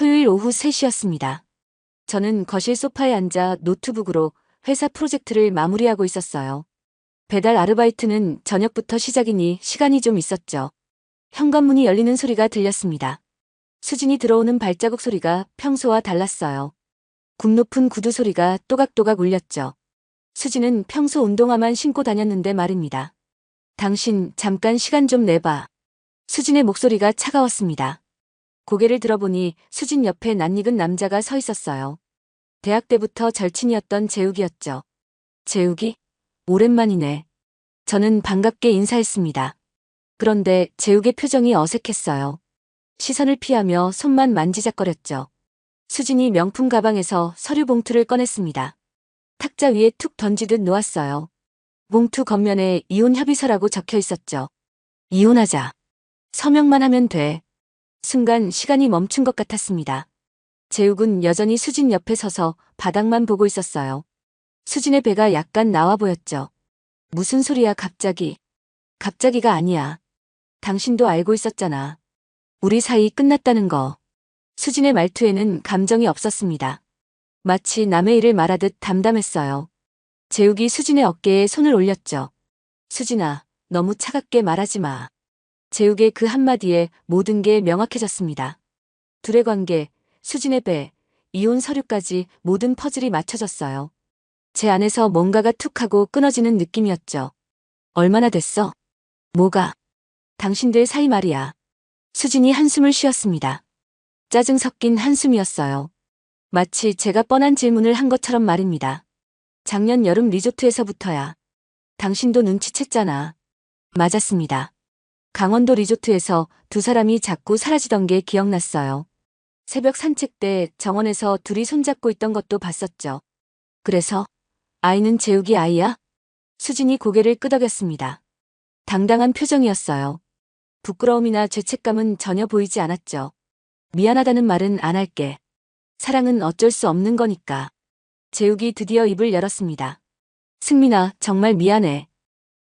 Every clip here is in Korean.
토요일 오후 3시였습니다. 저는 거실 소파에 앉아 노트북으로 회사 프로젝트를 마무리하고 있었어요. 배달 아르바이트는 저녁부터 시작이니 시간이 좀 있었죠. 현관문이 열리는 소리가 들렸습니다. 수진이 들어오는 발자국 소리가 평소와 달랐어요. 굽 높은 구두 소리가 또각또각 울렸죠. 수진은 평소 운동화만 신고 다녔는데 말입니다. 당신 잠깐 시간 좀 내봐. 수진의 목소리가 차가웠습니다. 고개를 들어보니 수진 옆에 낯익은 남자가 서 있었어요. 대학 때부터 절친이었던 재욱이었죠. 재욱이? 오랜만이네. 저는 반갑게 인사했습니다. 그런데 재욱의 표정이 어색했어요. 시선을 피하며 손만 만지작거렸죠. 수진이 명품 가방에서 서류 봉투를 꺼냈습니다. 탁자 위에 툭 던지듯 놓았어요. 봉투 겉면에 이혼 협의서라고 적혀 있었죠. 이혼하자. 서명만 하면 돼. 순간 시간이 멈춘 것 같았습니다. 재욱은 여전히 수진 옆에 서서 바닥만 보고 있었어요. 수진의 배가 약간 나와 보였죠. 무슨 소리야 갑자기. 갑자기가 아니야. 당신도 알고 있었잖아. 우리 사이 끝났다는 거. 수진의 말투에는 감정이 없었습니다. 마치 남의 일을 말하듯 담담했어요. 재욱이 수진의 어깨에 손을 올렸죠. 수진아, 너무 차갑게 말하지 마. 재욱의 그 한마디에 모든 게 명확해졌습니다. 둘의 관계, 수진의 배, 이혼 서류까지 모든 퍼즐이 맞춰졌어요. 제 안에서 뭔가가 툭 하고 끊어지는 느낌이었죠. 얼마나 됐어? 뭐가? 당신들 사이 말이야. 수진이 한숨을 쉬었습니다. 짜증 섞인 한숨이었어요. 마치 제가 뻔한 질문을 한 것처럼 말입니다. 작년 여름 리조트에서부터야. 당신도 눈치챘잖아. 맞았습니다. 강원도 리조트에서 두 사람이 자꾸 사라지던 게 기억났어요. 새벽 산책 때 정원에서 둘이 손잡고 있던 것도 봤었죠. 그래서 아이는 재욱이 아이야? 수진이 고개를 끄덕였습니다. 당당한 표정이었어요. 부끄러움이나 죄책감은 전혀 보이지 않았죠. 미안하다는 말은 안 할게. 사랑은 어쩔 수 없는 거니까. 재욱이 드디어 입을 열었습니다. 승민아, 정말 미안해.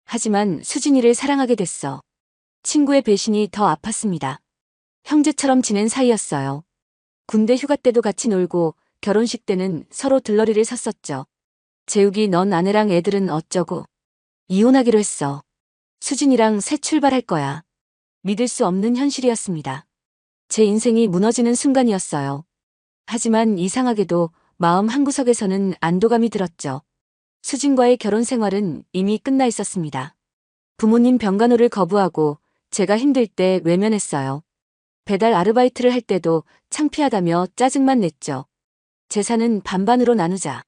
하지만 수진이를 사랑하게 됐어. 친구의 배신이 더 아팠습니다. 형제처럼 지낸 사이였어요. 군대 휴가 때도 같이 놀고 결혼식 때는 서로 들러리를 섰었죠. 재욱이 넌 아내랑 애들은 어쩌고? 이혼하기로 했어. 수진이랑 새 출발할 거야. 믿을 수 없는 현실이었습니다. 제 인생이 무너지는 순간이었어요. 하지만 이상하게도 마음 한구석에서는 안도감이 들었죠. 수진과의 결혼 생활은 이미 끝나 있었습니다. 부모님 병간호를 거부하고 제가 힘들 때 외면했어요. 배달 아르바이트를 할 때도 창피하다며 짜증만 냈죠. 재산은 반반으로 나누자.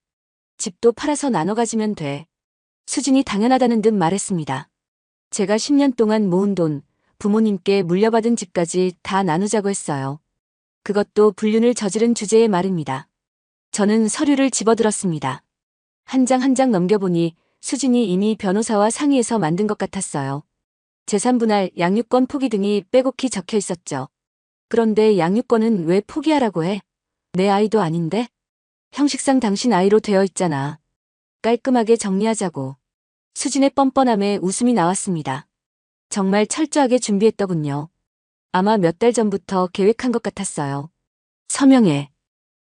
집도 팔아서 나눠 가지면 돼. 수진이 당연하다는 듯 말했습니다. 제가 10년 동안 모은 돈, 부모님께 물려받은 집까지 다 나누자고 했어요. 그것도 불륜을 저지른 주제의 말입니다. 저는 서류를 집어들었습니다. 한 장 한 장 넘겨보니 수진이 이미 변호사와 상의해서 만든 것 같았어요. 재산 분할, 양육권 포기 등이 빼곡히 적혀 있었죠. 그런데 양육권은 왜 포기하라고 해? 내 아이도 아닌데? 형식상 당신 아이로 되어 있잖아. 깔끔하게 정리하자고. 수진의 뻔뻔함에 웃음이 나왔습니다. 정말 철저하게 준비했더군요. 아마 몇 달 전부터 계획한 것 같았어요. 서명해.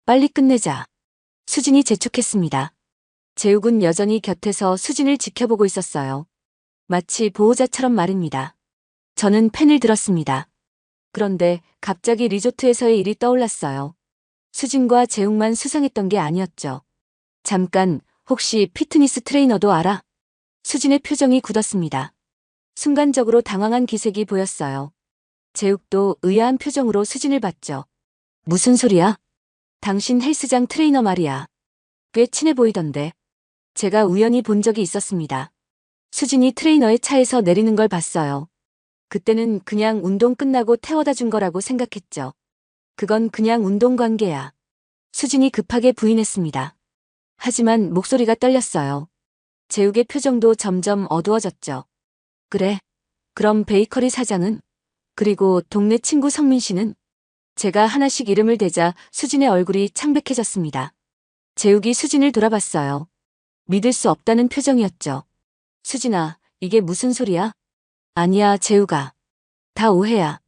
빨리 끝내자. 수진이 재촉했습니다. 재욱은 여전히 곁에서 수진을 지켜보고 있었어요. 마치 보호자처럼 말입니다. 저는 펜을 들었습니다. 그런데 갑자기 리조트에서의 일이 떠올랐어요. 수진과 재욱만 수상했던 게 아니었죠. 잠깐, 혹시 피트니스 트레이너도 알아? 수진의 표정이 굳었습니다. 순간적으로 당황한 기색이 보였어요. 재욱도 의아한 표정으로 수진을 봤죠. 무슨 소리야? 당신 헬스장 트레이너 말이야. 꽤 친해 보이던데. 제가 우연히 본 적이 있었습니다. 수진이 트레이너의 차에서 내리는 걸 봤어요. 그때는 그냥 운동 끝나고 태워다 준 거라고 생각했죠. 그건 그냥 운동 관계야. 수진이 급하게 부인했습니다. 하지만 목소리가 떨렸어요. 재욱의 표정도 점점 어두워졌죠. 그래. 그럼 베이커리 사장은? 그리고 동네 친구 성민 씨는? 제가 하나씩 이름을 대자 수진의 얼굴이 창백해졌습니다. 재욱이 수진을 돌아봤어요. 믿을 수 없다는 표정이었죠. 수진아, 이게 무슨 소리야? 아니야, 재욱아. 다 오해야.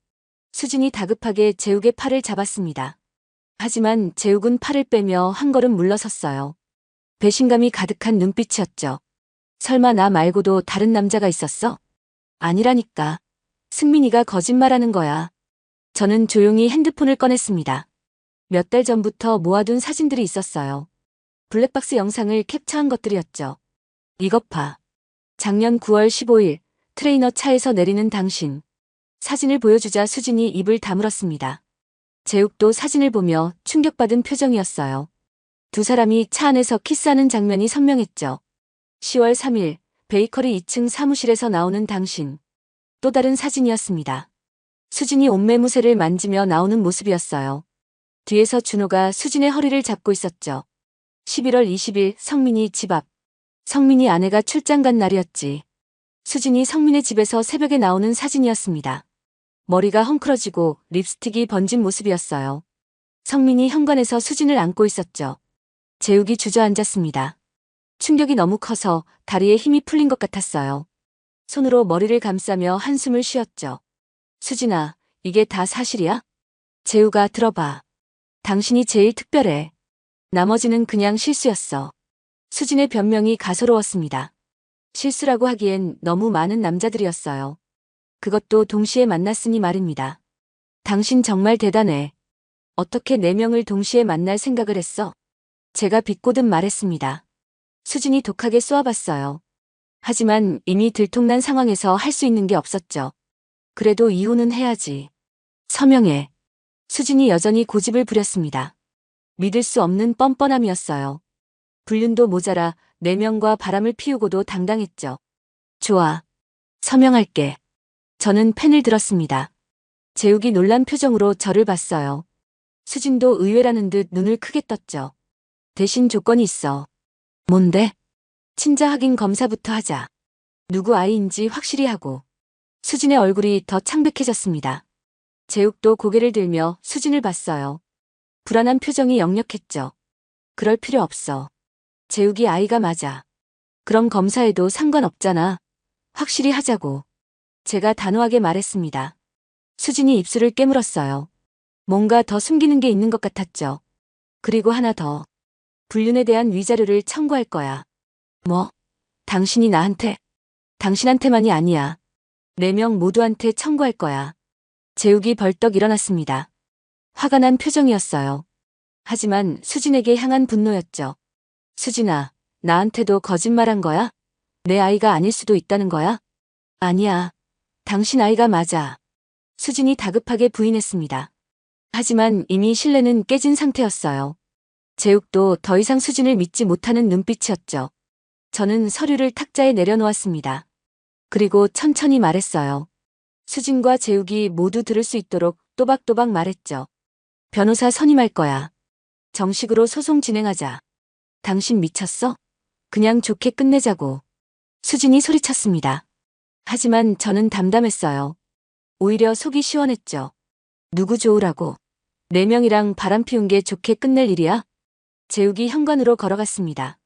수진이 다급하게 재욱의 팔을 잡았습니다. 하지만 재욱은 팔을 빼며 한 걸음 물러섰어요. 배신감이 가득한 눈빛이었죠. 설마 나 말고도 다른 남자가 있었어? 아니라니까. 승민이가 거짓말하는 거야. 저는 조용히 핸드폰을 꺼냈습니다. 몇 달 전부터 모아둔 사진들이 있었어요. 블랙박스 영상을 캡처한 것들이었죠. 이것 봐. 작년 9월 15일 트레이너 차에서 내리는 당신. 사진을 보여주자 수진이 입을 다물었습니다. 재욱도 사진을 보며 충격받은 표정이었어요. 두 사람이 차 안에서 키스하는 장면이 선명했죠. 10월 3일 베이커리 2층 사무실에서 나오는 당신. 또 다른 사진이었습니다. 수진이 옷매무새를 만지며 나오는 모습이었어요. 뒤에서 준호가 수진의 허리를 잡고 있었죠. 11월 20일 성민이 집 앞. 성민이 아내가 출장 간 날이었지. 수진이 성민의 집에서 새벽에 나오는 사진이었습니다. 머리가 헝클어지고 립스틱이 번진 모습이었어요. 성민이 현관에서 수진을 안고 있었죠. 재욱이 주저앉았습니다. 충격이 너무 커서 다리에 힘이 풀린 것 같았어요. 손으로 머리를 감싸며 한숨을 쉬었죠. 수진아, 이게 다 사실이야? 재욱아, 들어봐. 당신이 제일 특별해. 나머지는 그냥 실수였어. 수진의 변명이 가소로웠습니다. 실수라고 하기엔 너무 많은 남자들이었어요. 그것도 동시에 만났으니 말입니다. 당신 정말 대단해. 어떻게 4명을 동시에 만날 생각을 했어? 제가 비꼬듯 말했습니다. 수진이 독하게 쏘아봤어요. 하지만 이미 들통난 상황에서 할 수 있는 게 없었죠. 그래도 이혼은 해야지. 서명해. 수진이 여전히 고집을 부렸습니다. 믿을 수 없는 뻔뻔함이었어요. 불륜도 모자라 4명과 바람을 피우고도 당당했죠. 좋아. 서명할게. 저는 펜을 들었습니다. 재욱이 놀란 표정으로 저를 봤어요. 수진도 의외라는 듯 눈을 크게 떴죠. 대신 조건이 있어. 뭔데? 친자 확인 검사부터 하자. 누구 아이인지 확실히 하고. 수진의 얼굴이 더 창백해졌습니다. 재욱도 고개를 들며 수진을 봤어요. 불안한 표정이 역력했죠. 그럴 필요 없어. 재욱이 아이가 맞아. 그럼 검사해도 상관없잖아. 확실히 하자고. 제가 단호하게 말했습니다. 수진이 입술을 깨물었어요. 뭔가 더 숨기는 게 있는 것 같았죠. 그리고 하나 더. 불륜에 대한 위자료를 청구할 거야. 뭐? 당신이 나한테? 당신한테만이 아니야. 4명 모두한테 청구할 거야. 재욱이 벌떡 일어났습니다. 화가 난 표정이었어요. 하지만 수진에게 향한 분노였죠. 수진아, 나한테도 거짓말한 거야? 내 아이가 아닐 수도 있다는 거야? 아니야. 당신 아이가 맞아. 수진이 다급하게 부인했습니다. 하지만 이미 신뢰는 깨진 상태였어요. 재욱도 더 이상 수진을 믿지 못하는 눈빛이었죠. 저는 서류를 탁자에 내려놓았습니다. 그리고 천천히 말했어요. 수진과 재욱이 모두 들을 수 있도록 또박또박 말했죠. 변호사 선임할 거야. 정식으로 소송 진행하자. 당신 미쳤어? 그냥 좋게 끝내자고. 수진이 소리쳤습니다. 하지만 저는 담담했어요. 오히려 속이 시원했죠. 누구 좋으라고. 4명이랑 바람 피운 게 좋게 끝낼 일이야? 재욱이 현관으로 걸어갔습니다.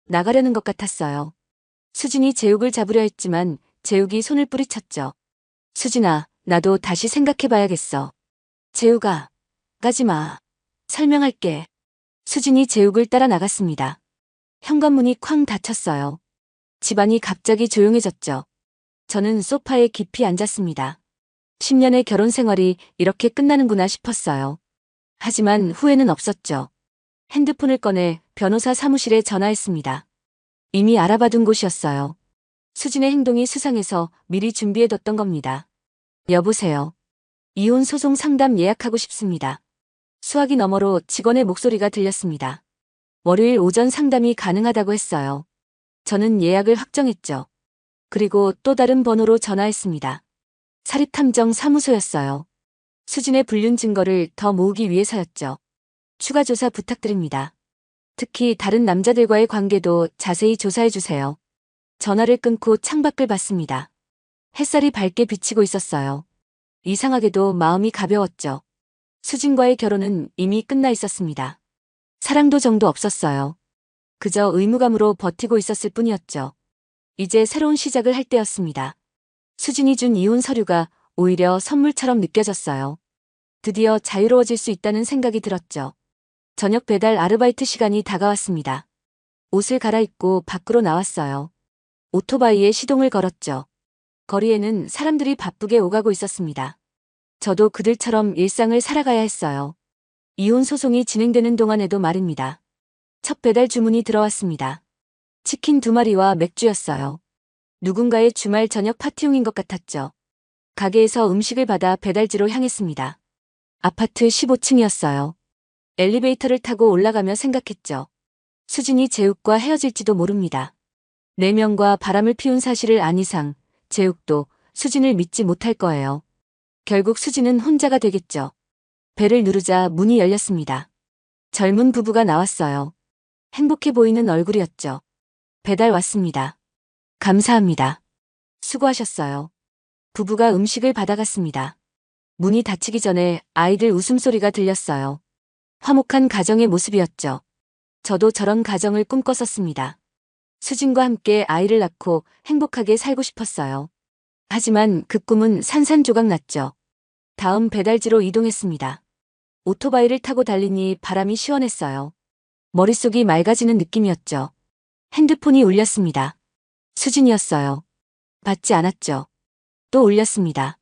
나가려는 것 같았어요. 수진이 재욱을 잡으려 했지만 재욱이 손을 뿌리쳤죠. 수진아, 나도 다시 생각해봐야겠어. 재욱아, 가지마. 설명할게. 수진이 재욱을 따라 나갔습니다. 현관문이 쾅 닫혔어요. 집안이 갑자기 조용해졌죠. 저는 소파에 깊이 앉았습니다. 10년의 결혼 생활이 이렇게 끝나는구나 싶었어요. 하지만 후회는 없었죠. 핸드폰을 꺼내 변호사 사무실에 전화했습니다. 이미 알아봐둔 곳이었어요. 수진의 행동이 수상해서 미리 준비해뒀던 겁니다. 여보세요. 이혼 소송 상담 예약하고 싶습니다. 수화기 너머로 직원의 목소리가 들렸습니다. 월요일 오전 상담이 가능하다고 했어요. 저는 예약을 확정했죠. 그리고 또 다른 번호로 전화했습니다. 사립탐정 사무소였어요. 수진의 불륜 증거를 더 모으기 위해서였죠. 추가 조사 부탁드립니다. 특히 다른 남자들과의 관계도 자세히 조사해주세요. 전화를 끊고 창밖을 봤습니다. 햇살이 밝게 비치고 있었어요. 이상하게도 마음이 가벼웠죠. 수진과의 결혼은 이미 끝나 있었습니다. 사랑도 정도 없었어요. 그저 의무감으로 버티고 있었을 뿐이었죠. 이제 새로운 시작을 할 때였습니다. 수진이 준 이혼 서류가 오히려 선물처럼 느껴졌어요. 드디어 자유로워질 수 있다는 생각이 들었죠. 저녁 배달 아르바이트 시간이 다가왔습니다. 옷을 갈아입고 밖으로 나왔어요. 오토바이에 시동을 걸었죠. 거리에는 사람들이 바쁘게 오가고 있었습니다. 저도 그들처럼 일상을 살아가야 했어요. 이혼 소송이 진행되는 동안에도 말입니다. 첫 배달 주문이 들어왔습니다. 치킨 2마리와 맥주였어요. 누군가의 주말 저녁 파티용인 것 같았죠. 가게에서 음식을 받아 배달지로 향했습니다. 아파트 15층이었어요. 엘리베이터를 타고 올라가며 생각했죠. 수진이 재욱과 헤어질지도 모릅니다. 4명과 바람을 피운 사실을 안 이상 재욱도 수진을 믿지 못할 거예요. 결국 수진은 혼자가 되겠죠. 벨을 누르자 문이 열렸습니다. 젊은 부부가 나왔어요. 행복해 보이는 얼굴이었죠. 배달 왔습니다. 감사합니다. 수고하셨어요. 부부가 음식을 받아갔습니다. 문이 닫히기 전에 아이들 웃음소리가 들렸어요. 화목한 가정의 모습이었죠. 저도 저런 가정을 꿈꿨었습니다. 수진과 함께 아이를 낳고 행복하게 살고 싶었어요. 하지만 그 꿈은 산산조각 났죠. 다음 배달지로 이동했습니다. 오토바이를 타고 달리니 바람이 시원했어요. 머릿속이 맑아지는 느낌이었죠. 핸드폰이 울렸습니다. 수진이었어요. 받지 않았죠. 또 울렸습니다.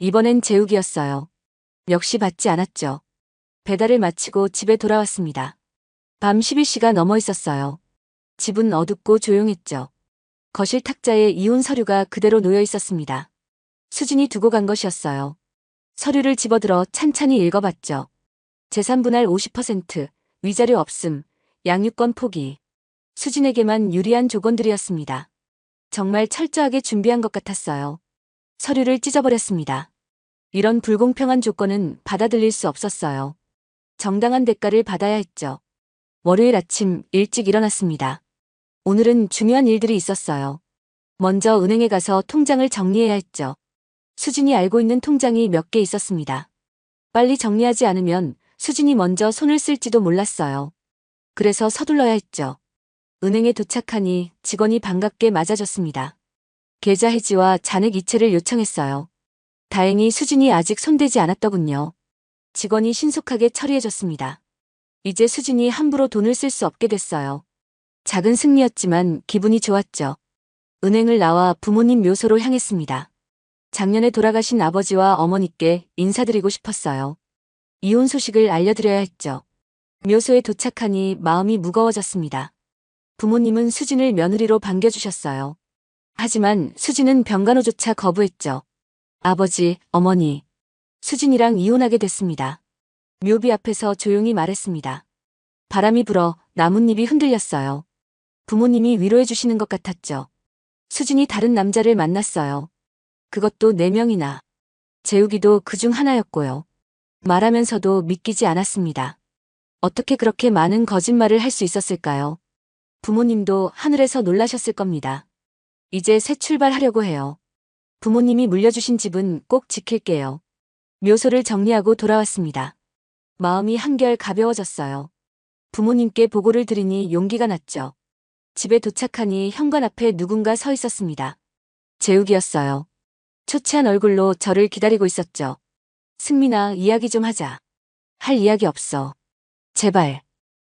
이번엔 재욱이었어요. 역시 받지 않았죠. 배달을 마치고 집에 돌아왔습니다. 밤 11시가 넘어 있었어요. 집은 어둡고 조용했죠. 거실 탁자에 이혼 서류가 그대로 놓여 있었습니다. 수진이 두고 간 것이었어요. 서류를 집어들어 찬찬히 읽어봤죠. 재산 분할 50%, 위자료 없음, 양육권 포기. 수진에게만 유리한 조건들이었습니다. 정말 철저하게 준비한 것 같았어요. 서류를 찢어버렸습니다. 이런 불공평한 조건은 받아들일 수 없었어요. 정당한 대가를 받아야 했죠. 월요일 아침 일찍 일어났습니다. 오늘은 중요한 일들이 있었어요. 먼저 은행에 가서 통장을 정리해야 했죠. 수진이 알고 있는 통장이 몇 개 있었습니다. 빨리 정리하지 않으면 수진이 먼저 손을 쓸지도 몰랐어요. 그래서 서둘러야 했죠. 은행에 도착하니 직원이 반갑게 맞아줬습니다. 계좌 해지와 잔액 이체를 요청했어요. 다행히 수진이 아직 손대지 않았더군요. 직원이 신속하게 처리해줬습니다. 이제 수진이 함부로 돈을 쓸 수 없게 됐어요. 작은 승리였지만 기분이 좋았죠. 은행을 나와 부모님 묘소로 향했습니다. 작년에 돌아가신 아버지와 어머니께 인사드리고 싶었어요. 이혼 소식을 알려드려야 했죠. 묘소에 도착하니 마음이 무거워졌습니다. 부모님은 수진을 며느리로 반겨주셨어요. 하지만 수진은 병간호조차 거부했죠. 아버지, 어머니, 수진이랑 이혼하게 됐습니다. 묘비 앞에서 조용히 말했습니다. 바람이 불어 나뭇잎이 흔들렸어요. 부모님이 위로해 주시는 것 같았죠. 수진이 다른 남자를 만났어요. 그것도 4명이나. 재욱이도 그중 하나였고요. 말하면서도 믿기지 않았습니다. 어떻게 그렇게 많은 거짓말을 할 수 있었을까요? 부모님도 하늘에서 놀라셨을 겁니다. 이제 새 출발하려고 해요. 부모님이 물려주신 집은 꼭 지킬게요. 묘소를 정리하고 돌아왔습니다. 마음이 한결 가벼워졌어요. 부모님께 보고를 드리니 용기가 났죠. 집에 도착하니 현관 앞에 누군가 서 있었습니다. 재욱이었어요. 초췌한 얼굴로 저를 기다리고 있었죠. 승민아, 이야기 좀 하자. 할 이야기 없어. 제발.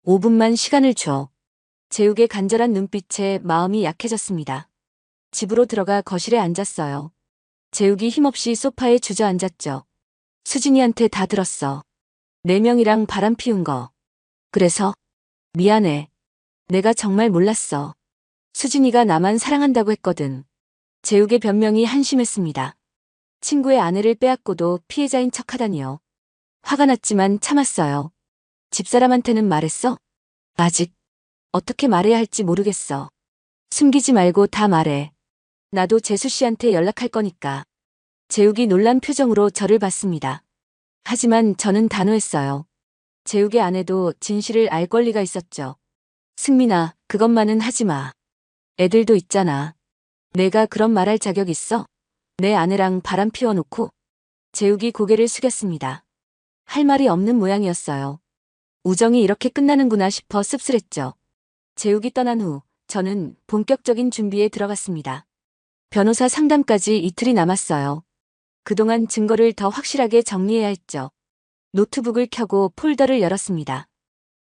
5분만 시간을 줘. 재욱의 간절한 눈빛에 마음이 약해졌습니다. 집으로 들어가 거실에 앉았어요. 재욱이 힘없이 소파에 주저앉았죠. 수진이한테 다 들었어. 4명이랑 바람 피운 거. 그래서? 미안해. 내가 정말 몰랐어. 수진이가 나만 사랑한다고 했거든. 재욱의 변명이 한심했습니다. 친구의 아내를 빼앗고도 피해자인 척하다니요. 화가 났지만 참았어요. 집사람한테는 말했어? 아직. 어떻게 말해야 할지 모르겠어. 숨기지 말고 다 말해. 나도 재수 씨한테 연락할 거니까. 재욱이 놀란 표정으로 저를 봤습니다. 하지만 저는 단호했어요. 재욱의 아내도 진실을 알 권리가 있었죠. 승민아, 그것만은 하지 마. 애들도 있잖아. 내가 그런 말할 자격 있어? 내 아내랑 바람 피워놓고. 재욱이 고개를 숙였습니다. 할 말이 없는 모양이었어요. 우정이 이렇게 끝나는구나 싶어 씁쓸했죠. 재욱이 떠난 후 저는 본격적인 준비에 들어갔습니다. 변호사 상담까지 이틀이 남았어요. 그동안 증거를 더 확실하게 정리해야 했죠. 노트북을 켜고 폴더를 열었습니다.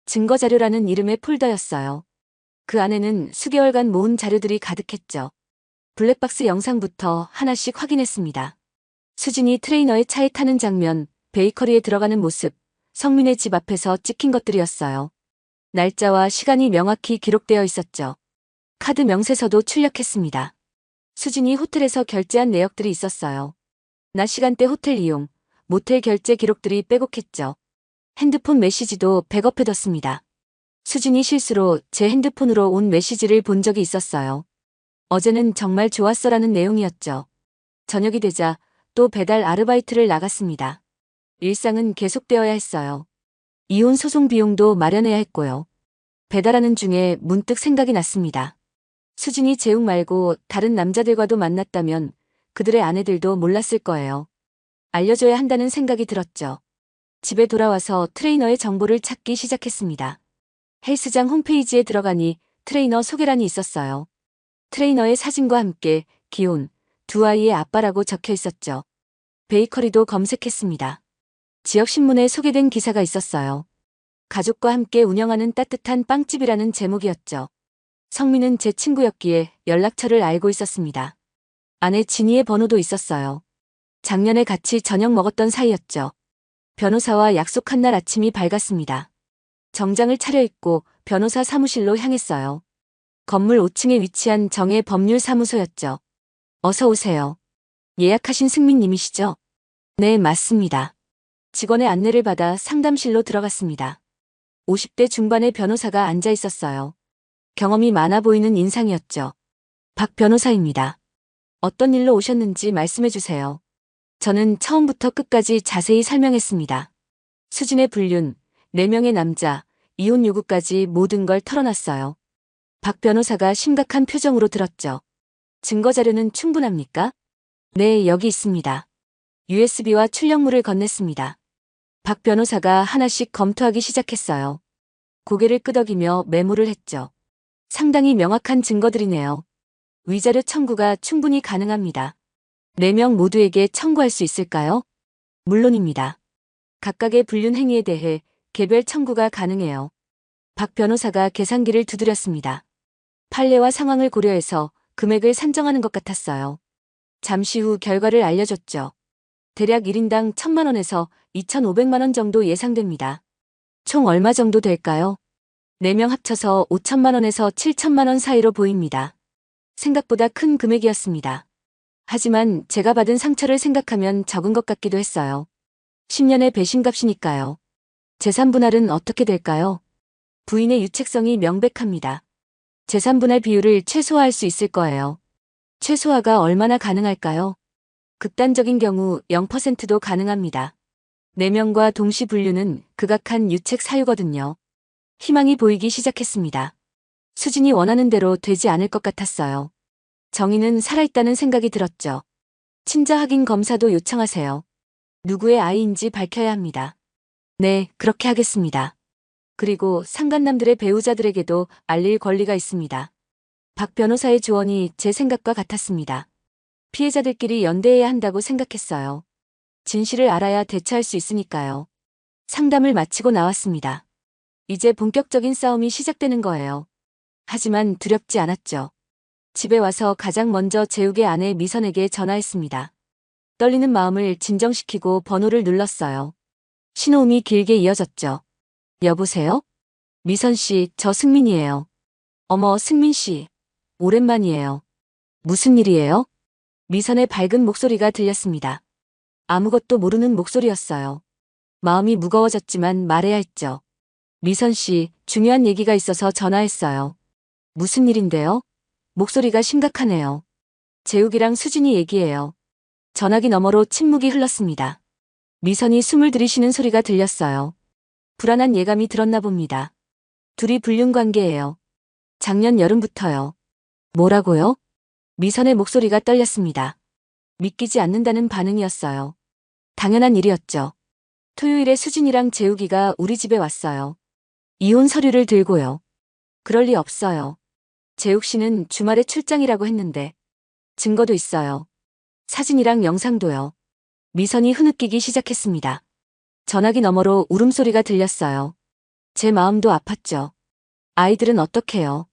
증거자료라는 이름의 폴더였어요. 그 안에는 수개월간 모은 자료들이 가득했죠. 블랙박스 영상부터 하나씩 확인했습니다. 수진이 트레이너의 차에 타는 장면, 베이커리에 들어가는 모습, 성민의 집 앞에서 찍힌 것들이었어요. 날짜와 시간이 명확히 기록되어 있었죠. 카드 명세서도 출력했습니다. 수진이 호텔에서 결제한 내역들이 있었어요. 낮 시간대 호텔 이용, 모텔 결제 기록들이 빼곡했죠. 핸드폰 메시지도 백업해뒀습니다. 수진이 실수로 제 핸드폰으로 온 메시지를 본 적이 있었어요. 어제는 정말 좋았어라는 내용이었죠. 저녁이 되자 또 배달 아르바이트를 나갔습니다. 일상은 계속되어야 했어요. 이혼 소송 비용도 마련해야 했고요. 배달하는 중에 문득 생각이 났습니다. 수진이 재욱 말고 다른 남자들과도 만났다면 그들의 아내들도 몰랐을 거예요. 알려줘야 한다는 생각이 들었죠. 집에 돌아와서 트레이너의 정보를 찾기 시작했습니다. 헬스장 홈페이지에 들어가니 트레이너 소개란이 있었어요. 트레이너의 사진과 함께 기혼, 두 아이의 아빠라고 적혀 있었죠. 베이커리도 검색했습니다. 지역신문에 소개된 기사가 있었어요. 가족과 함께 운영하는 따뜻한 빵집이라는 제목이었죠. 성민은 제 친구였기에 연락처를 알고 있었습니다. 아내 진희의 번호도 있었어요. 작년에 같이 저녁 먹었던 사이였죠. 변호사와 약속한 날 아침이 밝았습니다. 정장을 차려입고 변호사 사무실로 향했어요. 건물 5층에 위치한 정의 법률사무소였죠. 어서 오세요. 예약하신 승민님이시죠? 네, 맞습니다. 직원의 안내를 받아 상담실로 들어갔습니다. 50대 중반의 변호사가 앉아 있었어요. 경험이 많아 보이는 인상이었죠. 박 변호사입니다. 어떤 일로 오셨는지 말씀해 주세요. 저는 처음부터 끝까지 자세히 설명했습니다. 수진의 불륜, 4명의 남자, 이혼 요구까지 모든 걸 털어놨어요. 박 변호사가 심각한 표정으로 들었죠. 증거자료는 충분합니까? 네, 여기 있습니다. USB와 출력물을 건넸습니다. 박 변호사가 하나씩 검토하기 시작했어요. 고개를 끄덕이며 메모를 했죠. 상당히 명확한 증거들이네요. 위자료 청구가 충분히 가능합니다. 4명 모두에게 청구할 수 있을까요? 물론입니다. 각각의 불륜 행위에 대해 개별 청구가 가능해요. 박 변호사가 계산기를 두드렸습니다. 판례와 상황을 고려해서 금액을 산정하는 것 같았어요. 잠시 후 결과를 알려줬죠. 대략 1인당 1,000만 원에서 2,500만 원 정도 예상됩니다. 총 얼마 정도 될까요? 4명 합쳐서 5천만 원에서 7천만 원 사이로 보입니다. 생각보다 큰 금액이었습니다. 하지만 제가 받은 상처를 생각하면 적은 것 같기도 했어요. 10년의 배신값이니까요. 재산 분할은 어떻게 될까요? 부인의 유책성이 명백합니다. 재산 분할 비율을 최소화할 수 있을 거예요. 최소화가 얼마나 가능할까요? 극단적인 경우 0%도 가능합니다. 4명과 동시 분류는 극악한 유책 사유거든요. 희망이 보이기 시작했습니다. 수진이 원하는 대로 되지 않을 것 같았어요. 정의는 살아있다는 생각이 들었죠. 친자 확인 검사도 요청하세요. 누구의 아이인지 밝혀야 합니다. 네, 그렇게 하겠습니다. 그리고 상간남들의 배우자들에게도 알릴 권리가 있습니다. 박 변호사의 조언이 제 생각과 같았습니다. 피해자들끼리 연대해야 한다고 생각했어요. 진실을 알아야 대처할 수 있으니까요. 상담을 마치고 나왔습니다. 이제 본격적인 싸움이 시작되는 거예요. 하지만 두렵지 않았죠. 집에 와서 가장 먼저 재욱의 아내 미선에게 전화했습니다. 떨리는 마음을 진정시키고 번호를 눌렀어요. 신호음이 길게 이어졌죠. 여보세요? 미선 씨, 저 승민이에요. 어머, 승민 씨. 오랜만이에요. 무슨 일이에요? 미선의 밝은 목소리가 들렸습니다. 아무것도 모르는 목소리였어요. 마음이 무거워졌지만 말해야 했죠. 미선 씨, 중요한 얘기가 있어서 전화했어요. 무슨 일인데요? 목소리가 심각하네요. 재욱이랑 수진이 얘기해요. 전화기 너머로 침묵이 흘렀습니다. 미선이 숨을 들이쉬는 소리가 들렸어요. 불안한 예감이 들었나 봅니다. 둘이 불륜 관계예요. 작년 여름부터요. 뭐라고요? 미선의 목소리가 떨렸습니다. 믿기지 않는다는 반응이었어요. 당연한 일이었죠. 토요일에 수진이랑 재욱이가 우리 집에 왔어요. 이혼 서류를 들고요. 그럴 리 없어요. 재욱 씨는 주말에 출장이라고 했는데 증거도 있어요. 사진이랑 영상도요. 미선이 흐느끼기 시작했습니다. 전화기 너머로 울음소리가 들렸어요. 제 마음도 아팠죠. 아이들은 어떡해요?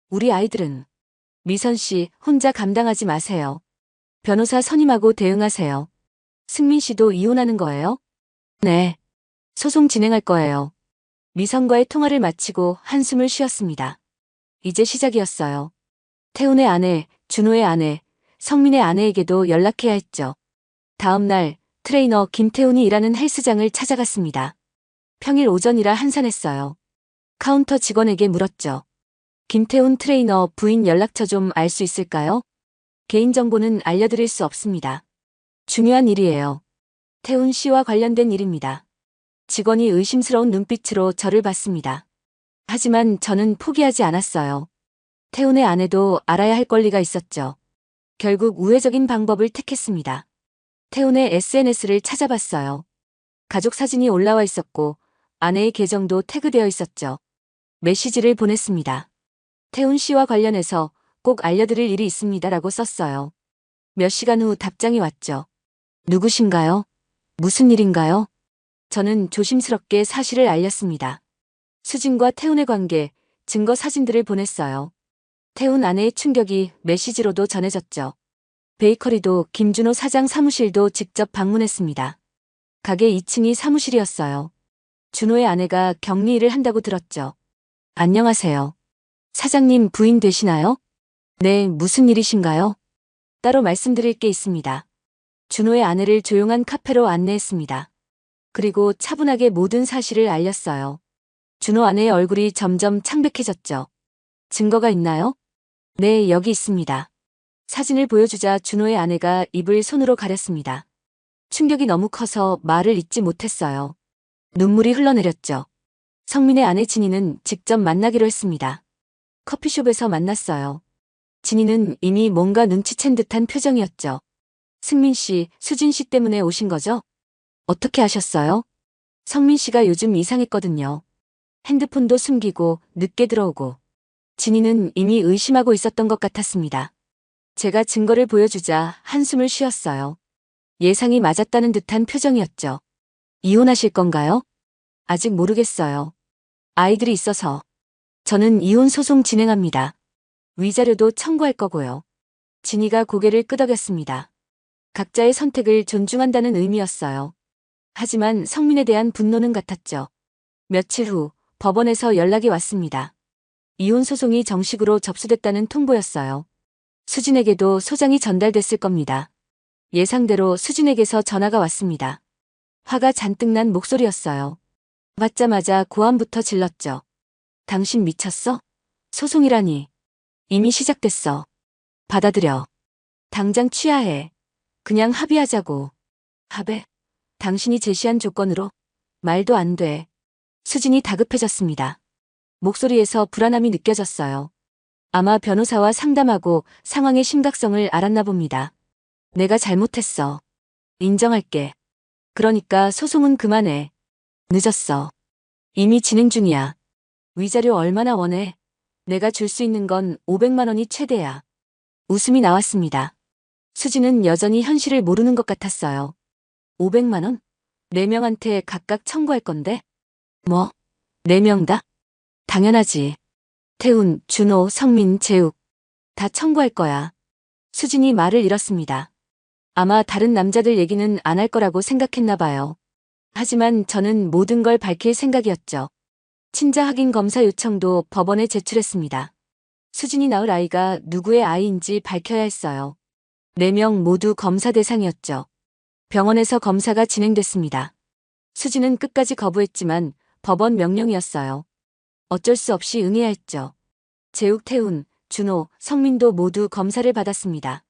우리 아이들은. 미선 씨, 혼자 감당하지 마세요. 변호사 선임하고 대응하세요. 승민 씨도 이혼하는 거예요? 네. 소송 진행할 거예요. 미선과의 통화를 마치고 한숨을 쉬었습니다. 이제 시작이었어요. 태훈의 아내, 준호의 아내, 성민의 아내에게도 연락해야 했죠. 다음 날 트레이너 김태훈이 일하는 헬스장을 찾아갔습니다. 평일 오전이라 한산했어요. 카운터 직원에게 물었죠. 김태훈 트레이너 부인 연락처 좀 알 수 있을까요? 개인정보는 알려드릴 수 없습니다. 중요한 일이에요. 태훈 씨와 관련된 일입니다. 직원이 의심스러운 눈빛으로 저를 봤습니다. 하지만 저는 포기하지 않았어요. 태훈의 아내도 알아야 할 권리가 있었죠. 결국 우회적인 방법을 택했습니다. 태훈의 SNS를 찾아봤어요. 가족 사진이 올라와 있었고 아내의 계정도 태그되어 있었죠. 메시지를 보냈습니다. 태훈 씨와 관련해서 꼭 알려드릴 일이 있습니다라고 썼어요. 몇 시간 후 답장이 왔죠. 누구신가요? 무슨 일인가요? 저는 조심스럽게 사실을 알렸습니다. 수진과 태훈의 관계, 증거 사진들을 보냈어요. 태훈 아내의 충격이 메시지로도 전해졌죠. 베이커리도 김준호 사장 사무실도 직접 방문했습니다. 가게 2층이 사무실이었어요. 준호의 아내가 격리일을 한다고 들었죠. 안녕하세요. 사장님 부인 되시나요? 네, 무슨 일이신가요? 따로 말씀드릴 게 있습니다. 준호의 아내를 조용한 카페로 안내했습니다. 그리고 차분하게 모든 사실을 알렸어요. 준호 아내의 얼굴이 점점 창백해졌죠. 증거가 있나요? 네, 여기 있습니다. 사진을 보여주자 준호의 아내가 입을 손으로 가렸습니다. 충격이 너무 커서 말을 잇지 못했어요. 눈물이 흘러내렸죠. 성민의 아내 진희는 직접 만나기로 했습니다. 커피숍에서 만났어요. 진희는 이미 뭔가 눈치챈 듯한 표정이었죠. 승민 씨, 수진 씨 때문에 오신 거죠? 어떻게 아셨어요? 성민 씨가 요즘 이상했거든요. 핸드폰도 숨기고 늦게 들어오고. 진희는 이미 의심하고 있었던 것 같았습니다. 제가 증거를 보여주자 한숨을 쉬었어요. 예상이 맞았다는 듯한 표정이었죠. 이혼하실 건가요? 아직 모르겠어요. 아이들이 있어서. 저는 이혼 소송 진행합니다. 위자료도 청구할 거고요. 진희가 고개를 끄덕였습니다. 각자의 선택을 존중한다는 의미였어요. 하지만 성민에 대한 분노는 같았죠. 며칠 후 법원에서 연락이 왔습니다. 이혼 소송이 정식으로 접수됐다는 통보였어요. 수진에게도 소장이 전달됐을 겁니다. 예상대로 수진에게서 전화가 왔습니다. 화가 잔뜩 난 목소리였어요. 받자마자 고함부터 질렀죠. 당신 미쳤어? 소송이라니. 이미 시작됐어. 받아들여. 당장 취하해. 그냥 합의하자고. 합의? 당신이 제시한 조건으로? 말도 안 돼. 수진이 다급해졌습니다. 목소리에서 불안함이 느껴졌어요. 아마 변호사와 상담하고 상황의 심각성을 알았나 봅니다. 내가 잘못했어. 인정할게. 그러니까 소송은 그만해. 늦었어. 이미 진행 중이야. 위자료 얼마나 원해? 내가 줄 수 있는 건 500만 원이 최대야. 웃음이 나왔습니다. 수진은 여전히 현실을 모르는 것 같았어요. 500만 원? 4명한테 각각 청구할 건데? 뭐? 4명 다? 당연하지. 태훈, 준호, 성민, 재욱. 다 청구할 거야. 수진이 말을 잃었습니다. 아마 다른 남자들 얘기는 안 할 거라고 생각했나 봐요. 하지만 저는 모든 걸 밝힐 생각이었죠. 친자 확인 검사 요청도 법원에 제출했습니다. 수진이 낳을 아이가 누구의 아이인지 밝혀야 했어요. 4명 모두 검사 대상이었죠. 병원에서 검사가 진행됐습니다. 수진은 끝까지 거부했지만 법원 명령이었어요. 어쩔 수 없이 응해야 했죠. 재욱, 태훈, 준호, 성민도 모두 검사를 받았습니다.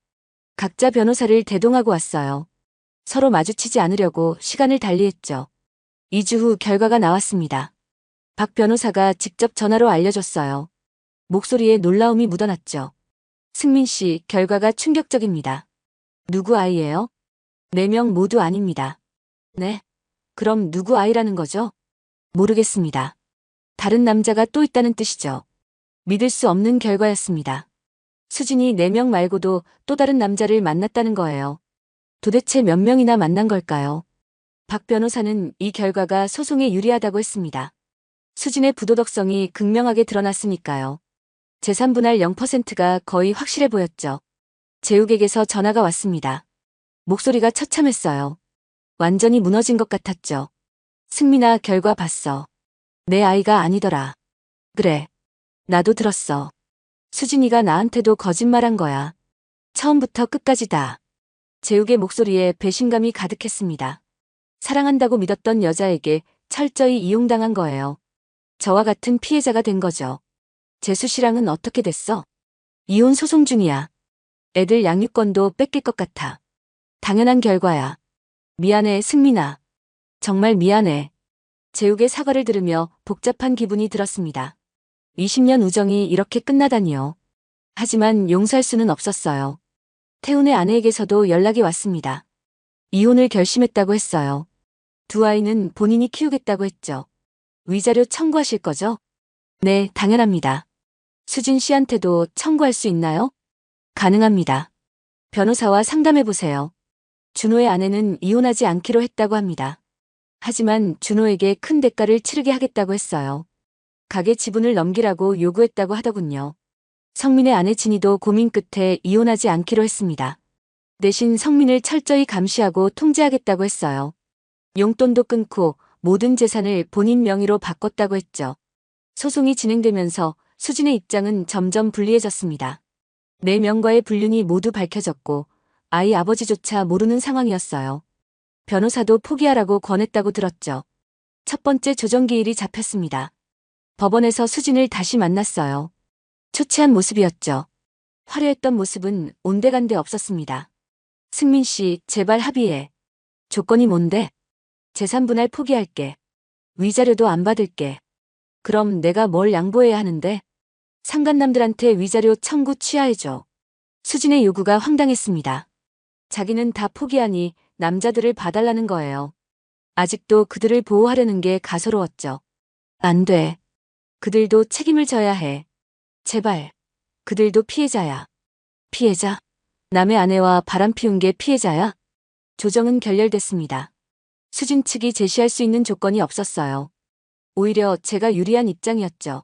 각자 변호사를 대동하고 왔어요. 서로 마주치지 않으려고 시간을 달리했죠. 2주 후 결과가 나왔습니다. 박 변호사가 직접 전화로 알려줬어요. 목소리에 놀라움이 묻어났죠. 승민 씨, 결과가 충격적입니다. 누구 아이예요? 4명 모두 아닙니다. 네? 그럼 누구 아이라는 거죠? 모르겠습니다. 다른 남자가 또 있다는 뜻이죠. 믿을 수 없는 결과였습니다. 수진이 4명 말고도 또 다른 남자를 만났다는 거예요. 도대체 몇 명이나 만난 걸까요? 박 변호사는 이 결과가 소송에 유리하다고 했습니다. 수진의 부도덕성이 극명하게 드러났으니까요. 재산분할 0%가 거의 확실해 보였죠. 재욱에게서 전화가 왔습니다. 목소리가 처참했어요. 완전히 무너진 것 같았죠. 승민아, 결과 봤어. 내 아이가 아니더라. 그래. 나도 들었어. 수진이가 나한테도 거짓말한 거야. 처음부터 끝까지 다. 재욱의 목소리에 배신감이 가득했습니다. 사랑한다고 믿었던 여자에게 철저히 이용당한 거예요. 저와 같은 피해자가 된 거죠. 재수 씨랑은 어떻게 됐어? 이혼 소송 중이야. 애들 양육권도 뺏길 것 같아. 당연한 결과야. 미안해, 승민아. 정말 미안해. 재욱의 사과를 들으며 복잡한 기분이 들었습니다. 20년 우정이 이렇게 끝나다니요. 하지만 용서할 수는 없었어요. 태훈의 아내에게서도 연락이 왔습니다. 이혼을 결심했다고 했어요. 두 아이는 본인이 키우겠다고 했죠. 위자료 청구하실 거죠? 네, 당연합니다. 수진 씨한테도 청구할 수 있나요? 가능합니다. 변호사와 상담해보세요. 준호의 아내는 이혼하지 않기로 했다고 합니다. 하지만 준호에게 큰 대가를 치르게 하겠다고 했어요. 가게 지분을 넘기라고 요구했다고 하더군요. 성민의 아내 진희도 고민 끝에 이혼하지 않기로 했습니다. 대신 성민을 철저히 감시하고 통제하겠다고 했어요. 용돈도 끊고 모든 재산을 본인 명의로 바꿨다고 했죠. 소송이 진행되면서 수진의 입장은 점점 불리해졌습니다. 네 명과의 불륜이 모두 밝혀졌고 아이 아버지조차 모르는 상황이었어요. 변호사도 포기하라고 권했다고 들었죠. 첫 번째 조정기일이 잡혔습니다. 법원에서 수진을 다시 만났어요. 초췌한 모습이었죠. 화려했던 모습은 온데간데 없었습니다. 승민 씨, 제발 합의해. 조건이 뭔데? 재산분할 포기할게. 위자료도 안 받을게. 그럼 내가 뭘 양보해야 하는데? 상간남들한테 위자료 청구 취하해줘. 수진의 요구가 황당했습니다. 자기는 다 포기하니 남자들을 봐달라는 거예요. 아직도 그들을 보호하려는 게 가소로웠죠. 안 돼. 그들도 책임을 져야 해. 제발. 그들도 피해자야. 피해자? 남의 아내와 바람 피운 게 피해자야? 조정은 결렬됐습니다. 수진 측이 제시할 수 있는 조건이 없었어요. 오히려 제가 유리한 입장이었죠.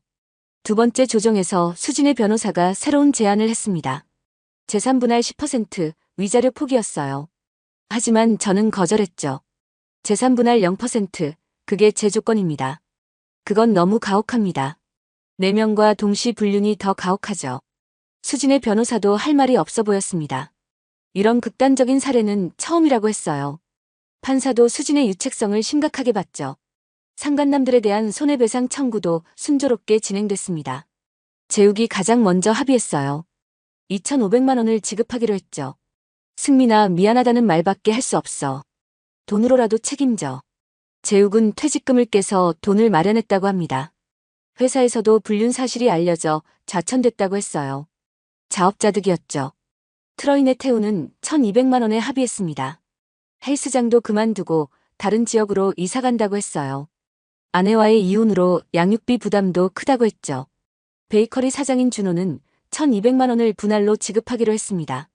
두 번째 조정에서 수진의 변호사가 새로운 제안을 했습니다. 재산분할 10%, 위자료 포기였어요. 하지만 저는 거절했죠. 재산분할 0%, 그게 제 조건입니다. 그건 너무 가혹합니다. 4명과 동시 불륜이 더 가혹하죠. 수진의 변호사도 할 말이 없어 보였습니다. 이런 극단적인 사례는 처음이라고 했어요. 판사도 수진의 유책성을 심각하게 봤죠. 상간남들에 대한 손해배상 청구도 순조롭게 진행됐습니다. 재욱이 가장 먼저 합의했어요. 2,500만 원을 지급하기로 했죠. 승민아, 미안하다는 말밖에 할 수 없어. 돈으로라도 책임져. 재욱은 퇴직금을 깨서 돈을 마련했다고 합니다. 회사에서도 불륜 사실이 알려져 좌천됐다고 했어요. 자업자득이었죠. 트러인의 태우는 1,200만 원에 합의했습니다. 헬스장도 그만두고 다른 지역으로 이사 간다고 했어요. 아내와의 이혼으로 양육비 부담도 크다고 했죠. 베이커리 사장인 준호는 1,200만 원을 분할로 지급하기로 했습니다.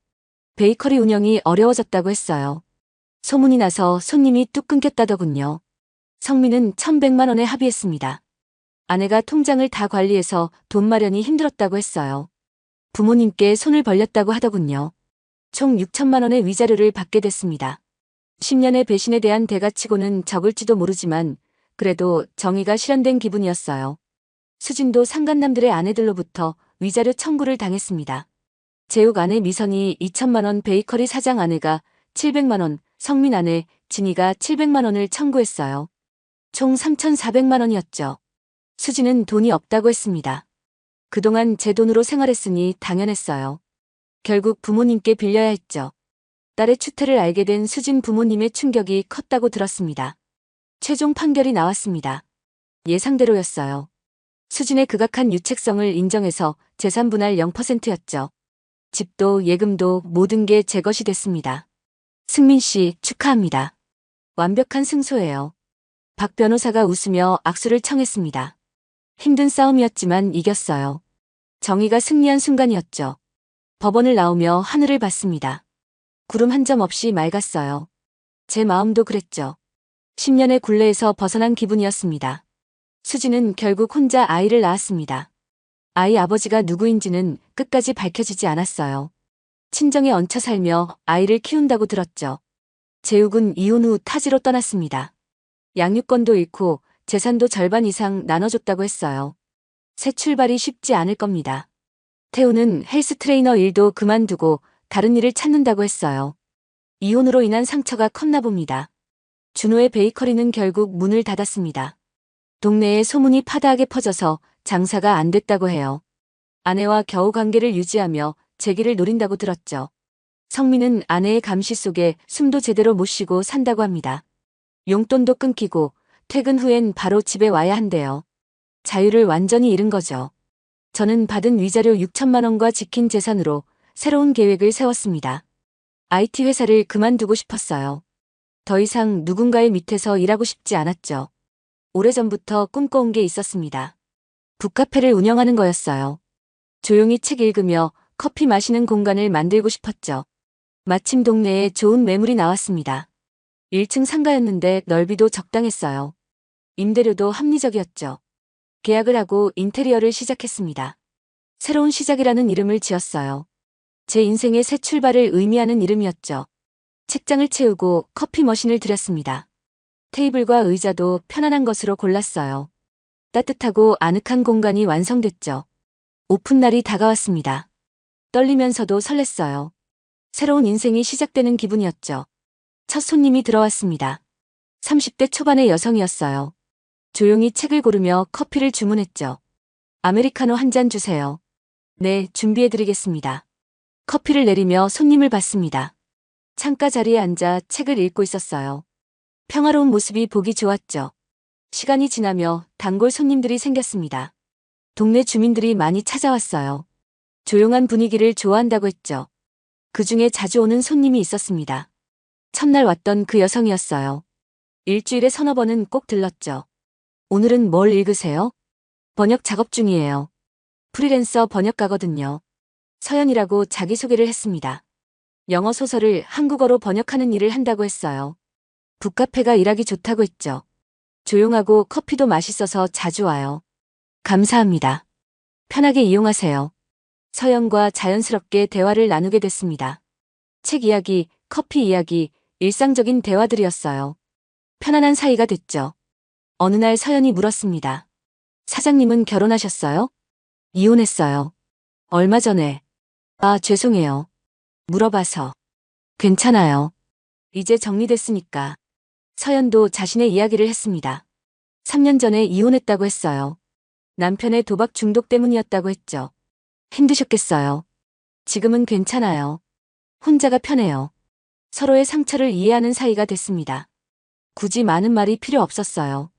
베이커리 운영이 어려워졌다고 했어요. 소문이 나서 손님이 뚝 끊겼다더군요. 성민은 1,100만 원에 합의했습니다. 아내가 통장을 다 관리해서 돈 마련이 힘들었다고 했어요. 부모님께 손을 벌렸다고 하더군요. 총 6천만 원의 위자료를 받게 됐습니다. 10년의 배신에 대한 대가치고는 적을지도 모르지만 그래도 정의가 실현된 기분이었어요. 수진도 상간남들의 아내들로부터 위자료 청구를 당했습니다. 재욱 아내 미선이 2천만 원, 베이커리 사장 아내가 700만 원, 성민 아내 진희가 700만 원을 청구했어요. 총 3,400만 원이었죠. 수진은 돈이 없다고 했습니다. 그동안 제 돈으로 생활했으니 당연했어요. 결국 부모님께 빌려야 했죠. 딸의 추태를 알게 된 수진 부모님의 충격이 컸다고 들었습니다. 최종 판결이 나왔습니다. 예상대로였어요. 수진의 극악한 유책성을 인정해서 재산분할 0%였죠. 집도 예금도 모든 게 제 것이 됐습니다. 승민 씨, 축하합니다. 완벽한 승소예요. 박 변호사가 웃으며 악수를 청했습니다. 힘든 싸움이었지만 이겼어요. 정의가 승리한 순간이었죠. 법원을 나오며 하늘을 봤습니다. 구름 한 점 없이 맑았어요. 제 마음도 그랬죠. 10년의 굴레에서 벗어난 기분이었습니다. 수지는 결국 혼자 아이를 낳았습니다. 아이 아버지가 누구인지는 끝까지 밝혀지지 않았어요. 친정에 얹혀 살며 아이를 키운다고 들었죠. 재욱은 이혼 후 타지로 떠났습니다. 양육권도 잃고 재산도 절반 이상 나눠줬다고 했어요. 새 출발이 쉽지 않을 겁니다. 태우는 헬스 트레이너 일도 그만두고 다른 일을 찾는다고 했어요. 이혼으로 인한 상처가 컸나 봅니다. 준호의 베이커리는 결국 문을 닫았습니다. 동네에 소문이 파다하게 퍼져서 장사가 안 됐다고 해요. 아내와 겨우 관계를 유지하며 재기를 노린다고 들었죠. 성민은 아내의 감시 속에 숨도 제대로 못 쉬고 산다고 합니다. 용돈도 끊기고 퇴근 후엔 바로 집에 와야 한대요. 자유를 완전히 잃은 거죠. 저는 받은 위자료 6천만 원과 지킨 재산으로 새로운 계획을 세웠습니다. IT 회사를 그만두고 싶었어요. 더 이상 누군가의 밑에서 일하고 싶지 않았죠. 오래전부터 꿈꿔온 게 있었습니다. 북카페를 운영하는 거였어요. 조용히 책 읽으며 커피 마시는 공간을 만들고 싶었죠. 마침 동네에 좋은 매물이 나왔습니다. 1층 상가였는데 넓이도 적당했어요. 임대료도 합리적이었죠. 계약을 하고 인테리어를 시작했습니다. 새로운 시작이라는 이름을 지었어요. 제 인생의 새 출발을 의미하는 이름이었죠. 책장을 채우고 커피 머신을 들였습니다. 테이블과 의자도 편안한 것으로 골랐어요. 따뜻하고 아늑한 공간이 완성됐죠. 오픈날이 다가왔습니다. 떨리면서도 설렜어요. 새로운 인생이 시작되는 기분이었죠. 첫 손님이 들어왔습니다. 30대 초반의 여성이었어요. 조용히 책을 고르며 커피를 주문했죠. 아메리카노 한 잔 주세요. 네, 준비해드리겠습니다. 커피를 내리며 손님을 받습니다. 창가 자리에 앉아 책을 읽고 있었어요. 평화로운 모습이 보기 좋았죠. 시간이 지나며 단골 손님들이 생겼습니다. 동네 주민들이 많이 찾아왔어요. 조용한 분위기를 좋아한다고 했죠. 그중에 자주 오는 손님이 있었습니다. 첫날 왔던 그 여성이었어요. 일주일에 서너 번은 꼭 들렀죠. 오늘은 뭘 읽으세요? 번역 작업 중이에요. 프리랜서 번역가거든요. 서연이라고 자기소개를 했습니다. 영어 소설을 한국어로 번역하는 일을 한다고 했어요. 북카페가 일하기 좋다고 했죠. 조용하고 커피도 맛있어서 자주 와요. 감사합니다. 편하게 이용하세요. 서연과 자연스럽게 대화를 나누게 됐습니다. 책 이야기, 커피 이야기, 일상적인 대화들이었어요. 편안한 사이가 됐죠. 어느 날 서연이 물었습니다. 사장님은 결혼하셨어요? 이혼했어요. 얼마 전에. 아, 죄송해요. 물어봐서. 괜찮아요. 이제 정리됐으니까. 서연도 자신의 이야기를 했습니다. 3년 전에 이혼했다고 했어요. 남편의 도박 중독 때문이었다고 했죠. 힘드셨겠어요. 지금은 괜찮아요. 혼자가 편해요. 서로의 상처를 이해하는 사이가 됐습니다. 굳이 많은 말이 필요 없었어요.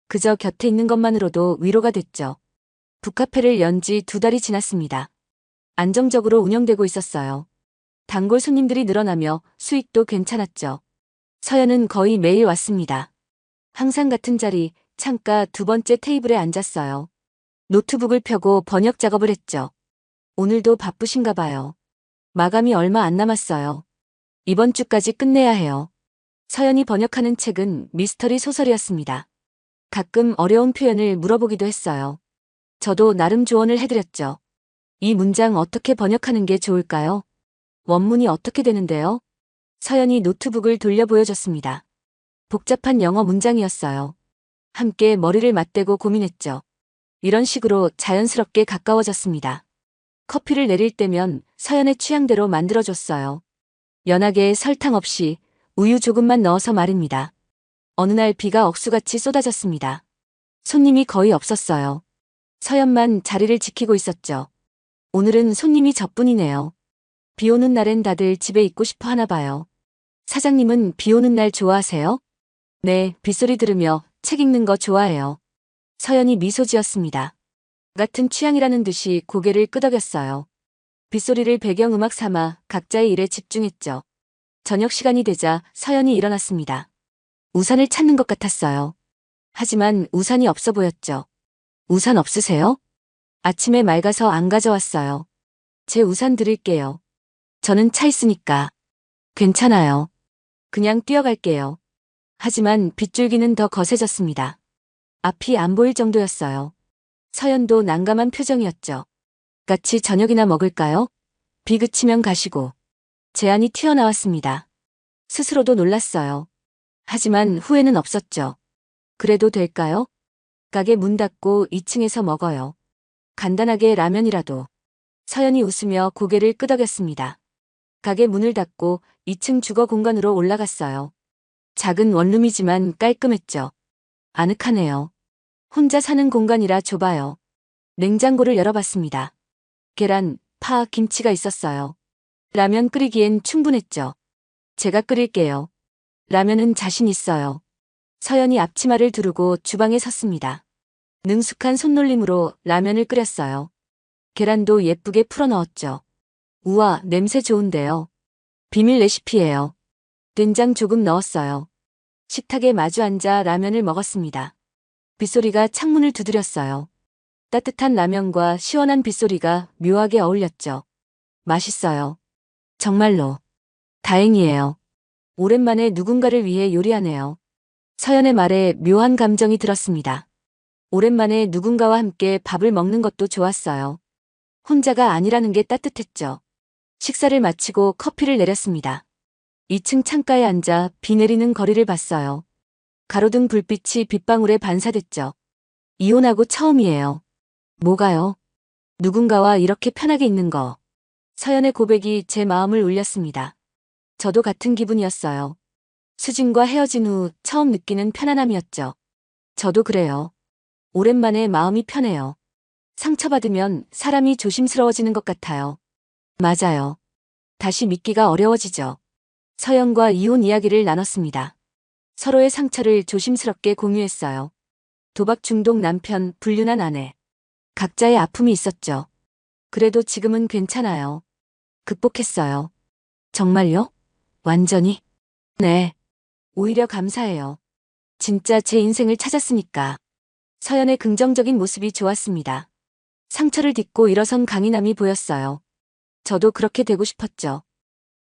그저 곁에 있는 것만으로도 위로가 됐죠. 북카페를 연 지 2달이 지났습니다. 안정적으로 운영되고 있었어요. 단골 손님들이 늘어나며 수익도 괜찮았죠. 서연은 거의 매일 왔습니다. 항상 같은 자리, 창가 2번째 테이블에 앉았어요. 노트북을 펴고 번역 작업을 했죠. 오늘도 바쁘신가 봐요. 마감이 얼마 안 남았어요. 이번 주까지 끝내야 해요. 서연이 번역하는 책은 미스터리 소설이었습니다. 가끔 어려운 표현을 물어보기도 했어요. 저도 나름 조언을 해드렸죠. 이 문장 어떻게 번역하는 게 좋을까요? 원문이 어떻게 되는데요? 서연이 노트북을 돌려 보여줬습니다. 복잡한 영어 문장이었어요. 함께 머리를 맞대고 고민했죠. 이런 식으로 자연스럽게 가까워졌습니다. 커피를 내릴 때면 서연의 취향대로 만들어줬어요. 연하게 설탕 없이 우유 조금만 넣어서 말입니다. 어느 날 비가 억수같이 쏟아졌습니다. 손님이 거의 없었어요. 서연만 자리를 지키고 있었죠. 오늘은 손님이 저뿐이네요. 비 오는 날엔 다들 집에 있고 싶어 하나 봐요. 사장님은 비 오는 날 좋아하세요? 네, 빗소리 들으며 책 읽는 거 좋아해요. 서연이 미소 지었습니다. 같은 취향이라는 듯이 고개를 끄덕였어요. 빗소리를 배경음악 삼아 각자의 일에 집중했죠. 저녁 시간이 되자 서연이 일어났습니다. 우산을 찾는 것 같았어요. 하지만 우산이 없어 보였죠. 우산 없으세요? 아침에 맑아서 안 가져왔어요. 제 우산 드릴게요. 저는 차 있으니까. 괜찮아요. 그냥 뛰어갈게요. 하지만 빗줄기는 더 거세졌습니다. 앞이 안 보일 정도였어요. 서연도 난감한 표정이었죠. 같이 저녁이나 먹을까요? 비 그치면 가시고. 제안이 튀어나왔습니다. 스스로도 놀랐어요. 하지만 후회는 없었죠. 그래도 될까요? 가게 문 닫고 2층에서 먹어요. 간단하게 라면이라도. 서연이 웃으며 고개를 끄덕였습니다. 가게 문을 닫고 2층 주거 공간으로 올라갔어요. 작은 원룸이지만 깔끔했죠. 아늑하네요. 혼자 사는 공간이라 좁아요. 냉장고를 열어봤습니다. 계란, 파, 김치가 있었어요. 라면 끓이기엔 충분했죠. 제가 끓일게요. 라면은 자신 있어요. 서연이 앞치마를 두르고 주방에 섰습니다. 능숙한 손놀림으로 라면을 끓였어요. 계란도 예쁘게 풀어 넣었죠. 우와, 냄새 좋은데요. 비밀 레시피예요. 된장 조금 넣었어요. 식탁에 마주 앉아 라면을 먹었습니다. 빗소리가 창문을 두드렸어요. 따뜻한 라면과 시원한 빗소리가 묘하게 어울렸죠. 맛있어요. 정말로. 다행이에요. 오랜만에 누군가를 위해 요리하네요. 서연의 말에 묘한 감정이 들었습니다. 오랜만에 누군가와 함께 밥을 먹는 것도 좋았어요. 혼자가 아니라는 게 따뜻했죠. 식사를 마치고 커피를 내렸습니다. 2층 창가에 앉아 비 내리는 거리를 봤어요. 가로등 불빛이 빗방울에 반사됐죠. 이혼하고 처음이에요. 뭐가요? 누군가와 이렇게 편하게 있는 거. 서연의 고백이 제 마음을 울렸습니다. 저도 같은 기분이었어요. 수진과 헤어진 후 처음 느끼는 편안함이었죠. 저도 그래요. 오랜만에 마음이 편해요. 상처받으면 사람이 조심스러워지는 것 같아요. 맞아요. 다시 믿기가 어려워지죠. 서연과 이혼 이야기를 나눴습니다. 서로의 상처를 조심스럽게 공유했어요. 도박 중독 남편, 불륜한 아내. 각자의 아픔이 있었죠. 그래도 지금은 괜찮아요. 극복했어요. 정말요? 완전히? 네. 오히려 감사해요. 진짜 제 인생을 찾았으니까. 서연의 긍정적인 모습이 좋았습니다. 상처를 딛고 일어선 강인함이 보였어요. 저도 그렇게 되고 싶었죠.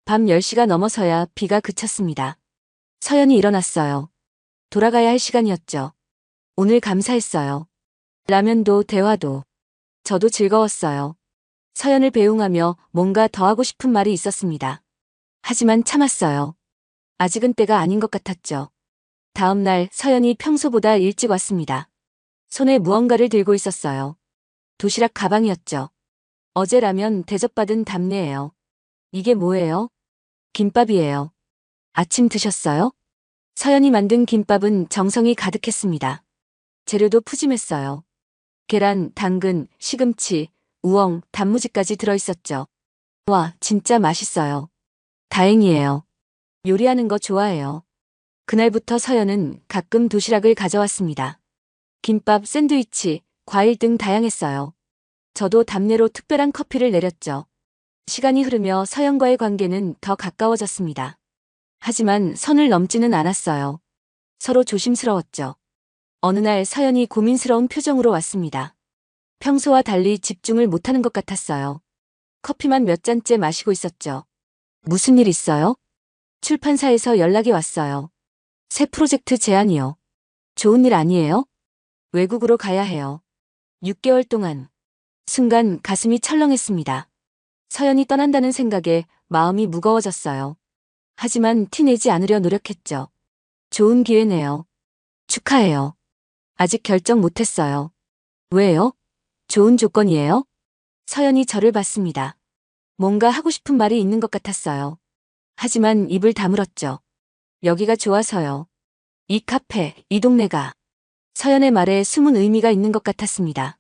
밤 10시가 넘어서야 비가 그쳤습니다. 서연이 일어났어요. 돌아가야 할 시간이었죠. 오늘 감사했어요. 라면도 대화도. 저도 즐거웠어요. 서연을 배웅하며 뭔가 더 하고 싶은 말이 있었습니다. 하지만 참았어요. 아직은 때가 아닌 것 같았죠. 다음 날 서연이 평소보다 일찍 왔습니다. 손에 무언가를 들고 있었어요. 도시락 가방이었죠. 어제 라면 대접받은 답례예요. 이게 뭐예요? 김밥이에요. 아침 드셨어요? 서연이 만든 김밥은 정성이 가득했습니다. 재료도 푸짐했어요. 계란, 당근, 시금치, 우엉, 단무지까지 들어있었죠. 와, 진짜 맛있어요. 다행이에요. 요리하는 거 좋아해요. 그날부터 서연은 가끔 도시락을 가져왔습니다. 김밥, 샌드위치, 과일 등 다양했어요. 저도 답례로 특별한 커피를 내렸죠. 시간이 흐르며 서연과의 관계는 더 가까워졌습니다. 하지만 선을 넘지는 않았어요. 서로 조심스러웠죠. 어느 날 서연이 고민스러운 표정으로 왔습니다. 평소와 달리 집중을 못하는 것 같았어요. 커피만 몇 잔째 마시고 있었죠. 무슨 일 있어요? 출판사에서 연락이 왔어요. 새 프로젝트 제안이요. 좋은 일 아니에요? 외국으로 가야 해요. 6개월 동안. 순간 가슴이 철렁했습니다. 서연이 떠난다는 생각에 마음이 무거워졌어요. 하지만 티내지 않으려 노력했죠. 좋은 기회네요. 축하해요. 아직 결정 못했어요. 왜요? 좋은 조건이에요? 서연이 저를 봤습니다. 뭔가 하고 싶은 말이 있는 것 같았어요. 하지만 입을 다물었죠. 여기가 좋아서요. 이 카페, 이 동네가. 서연의 말에 숨은 의미가 있는 것 같았습니다.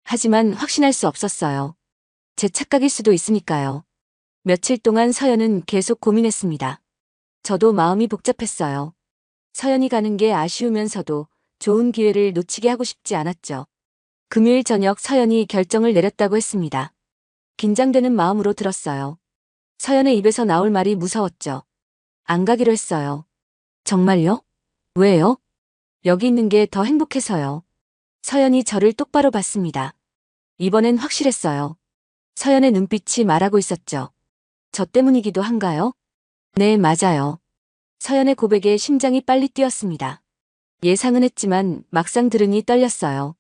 하지만 확신할 수 없었어요. 제 착각일 수도 있으니까요. 며칠 동안 서연은 계속 고민했습니다. 저도 마음이 복잡했어요. 서연이 가는 게 아쉬우면서도 좋은 기회를 놓치게 하고 싶지 않았죠. 금요일 저녁 서연이 결정을 내렸다고 했습니다. 긴장되는 마음으로 들었어요. 서연의 입에서 나올 말이 무서웠죠. 안 가기로 했어요. 정말요? 왜요? 여기 있는 게 더 행복해서요. 서연이 저를 똑바로 봤습니다. 이번엔 확실했어요. 서연의 눈빛이 말하고 있었죠. 저 때문이기도 한가요? 네, 맞아요. 서연의 고백에 심장이 빨리 뛰었습니다. 예상은 했지만 막상 들으니 떨렸어요.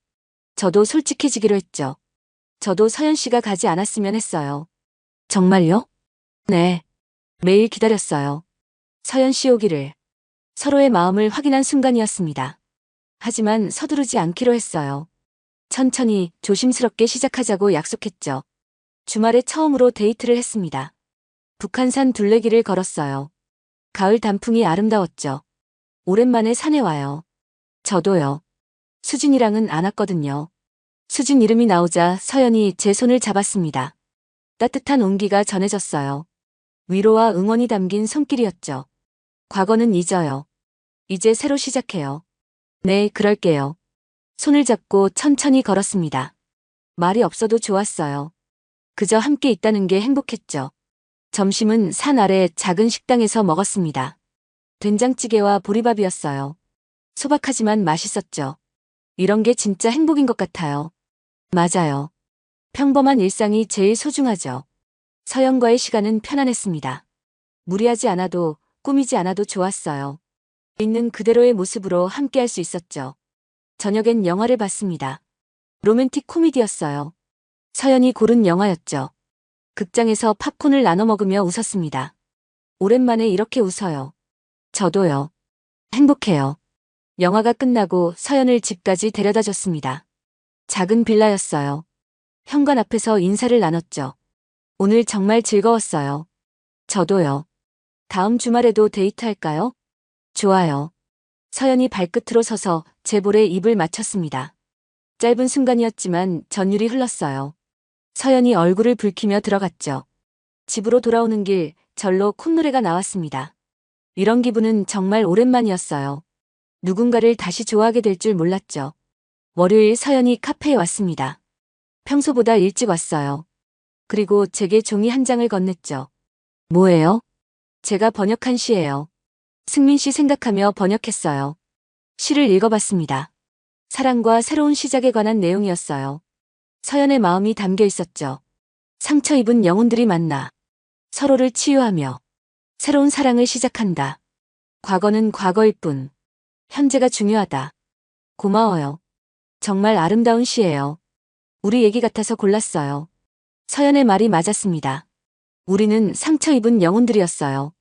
저도 솔직해지기로 했죠. 저도 서연 씨가 가지 않았으면 했어요. 정말요? 네. 매일 기다렸어요. 서연 씨 오기를. 서로의 마음을 확인한 순간이었습니다. 하지만 서두르지 않기로 했어요. 천천히 조심스럽게 시작하자고 약속했죠. 주말에 처음으로 데이트를 했습니다. 북한산 둘레길을 걸었어요. 가을 단풍이 아름다웠죠. 오랜만에 산에 와요. 저도요. 수진이랑은 안 왔거든요. 수진 이름이 나오자 서연이 제 손을 잡았습니다. 따뜻한 온기가 전해졌어요. 위로와 응원이 담긴 손길이었죠. 과거는 잊어요. 이제 새로 시작해요. 네, 그럴게요. 손을 잡고 천천히 걸었습니다. 말이 없어도 좋았어요. 그저 함께 있다는 게 행복했죠. 점심은 산 아래 작은 식당에서 먹었습니다. 된장찌개와 보리밥이었어요. 소박하지만 맛있었죠. 이런 게 진짜 행복인 것 같아요. 맞아요. 평범한 일상이 제일 소중하죠. 서연과의 시간은 편안했습니다. 무리하지 않아도 꾸미지 않아도 좋았어요. 있는 그대로의 모습으로 함께할 수 있었죠. 저녁엔 영화를 봤습니다. 로맨틱 코미디였어요. 서연이 고른 영화였죠. 극장에서 팝콘을 나눠 먹으며 웃었습니다. 오랜만에 이렇게 웃어요. 저도요. 행복해요. 영화가 끝나고 서연을 집까지 데려다 줬습니다. 작은 빌라였어요. 현관 앞에서 인사를 나눴죠. 오늘 정말 즐거웠어요. 저도요. 다음 주말에도 데이트할까요? 좋아요. 서연이 발끝으로 서서 제 볼에 입을 맞췄습니다. 짧은 순간이었지만 전율이 흘렀어요. 서연이 얼굴을 붉히며 들어갔죠. 집으로 돌아오는 길 절로 콧노래가 나왔습니다. 이런 기분은 정말 오랜만이었어요. 누군가를 다시 좋아하게 될 줄 몰랐죠. 월요일 서연이 카페에 왔습니다. 평소보다 일찍 왔어요. 그리고 제게 종이 한 장을 건넸죠. 뭐예요? 제가 번역한 시예요. 승민 씨 생각하며 번역했어요. 시를 읽어봤습니다. 사랑과 새로운 시작에 관한 내용이었어요. 서연의 마음이 담겨 있었죠. 상처 입은 영혼들이 만나 서로를 치유하며 새로운 사랑을 시작한다. 과거는 과거일 뿐. 현재가 중요하다. 고마워요. 정말 아름다운 시예요. 우리 얘기 같아서 골랐어요. 서연의 말이 맞았습니다. 우리는 상처 입은 영혼들이었어요.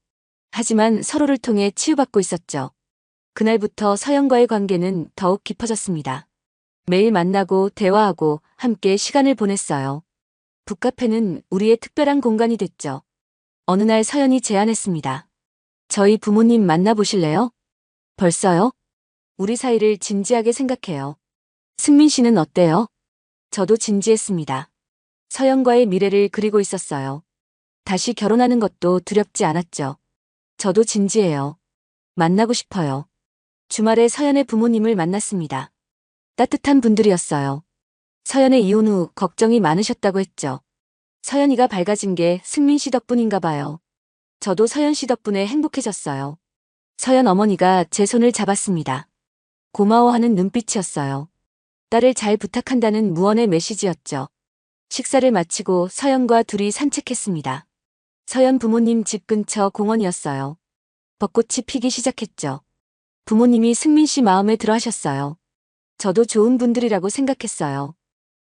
하지만 서로를 통해 치유받고 있었죠. 그날부터 서연과의 관계는 더욱 깊어졌습니다. 매일 만나고 대화하고 함께 시간을 보냈어요. 북카페는 우리의 특별한 공간이 됐죠. 어느 날 서연이 제안했습니다. 저희 부모님 만나보실래요? 벌써요? 우리 사이를 진지하게 생각해요. 승민 씨는 어때요? 저도 진지했습니다. 서연과의 미래를 그리고 있었어요. 다시 결혼하는 것도 두렵지 않았죠. 저도 진지해요. 만나고 싶어요. 주말에 서연의 부모님을 만났습니다. 따뜻한 분들이었어요. 서연의 이혼 후 걱정이 많으셨다고 했죠. 서연이가 밝아진 게 승민 씨 덕분인가 봐요. 저도 서연 씨 덕분에 행복해졌어요. 서연 어머니가 제 손을 잡았습니다. 고마워하는 눈빛이었어요. 딸을 잘 부탁한다는 무언의 메시지였죠. 식사를 마치고 서연과 둘이 산책했습니다. 서연 부모님 집 근처 공원이었어요. 벚꽃이 피기 시작했죠. 부모님이 승민 씨 마음에 들어 하셨어요. 저도 좋은 분들이라고 생각했어요.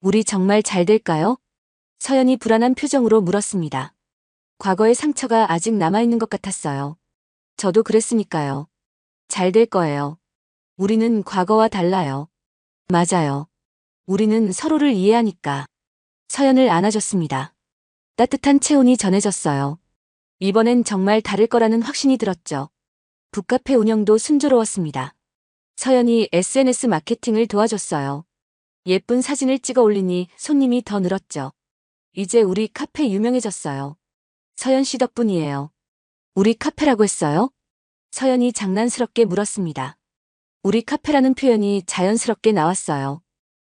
우리 정말 잘 될까요? 서연이 불안한 표정으로 물었습니다. 과거의 상처가 아직 남아있는 것 같았어요. 저도 그랬으니까요. 잘 될 거예요. 우리는 과거와 달라요. 맞아요. 우리는 서로를 이해하니까. 서연을 안아줬습니다. 따뜻한 체온이 전해졌어요. 이번엔 정말 다를 거라는 확신이 들었죠. 북카페 운영도 순조로웠습니다. 서연이 SNS 마케팅을 도와줬어요. 예쁜 사진을 찍어 올리니 손님이 더 늘었죠. 이제 우리 카페 유명해졌어요. 서연 씨 덕분이에요. 우리 카페라고 했어요? 서연이 장난스럽게 물었습니다. 우리 카페라는 표현이 자연스럽게 나왔어요.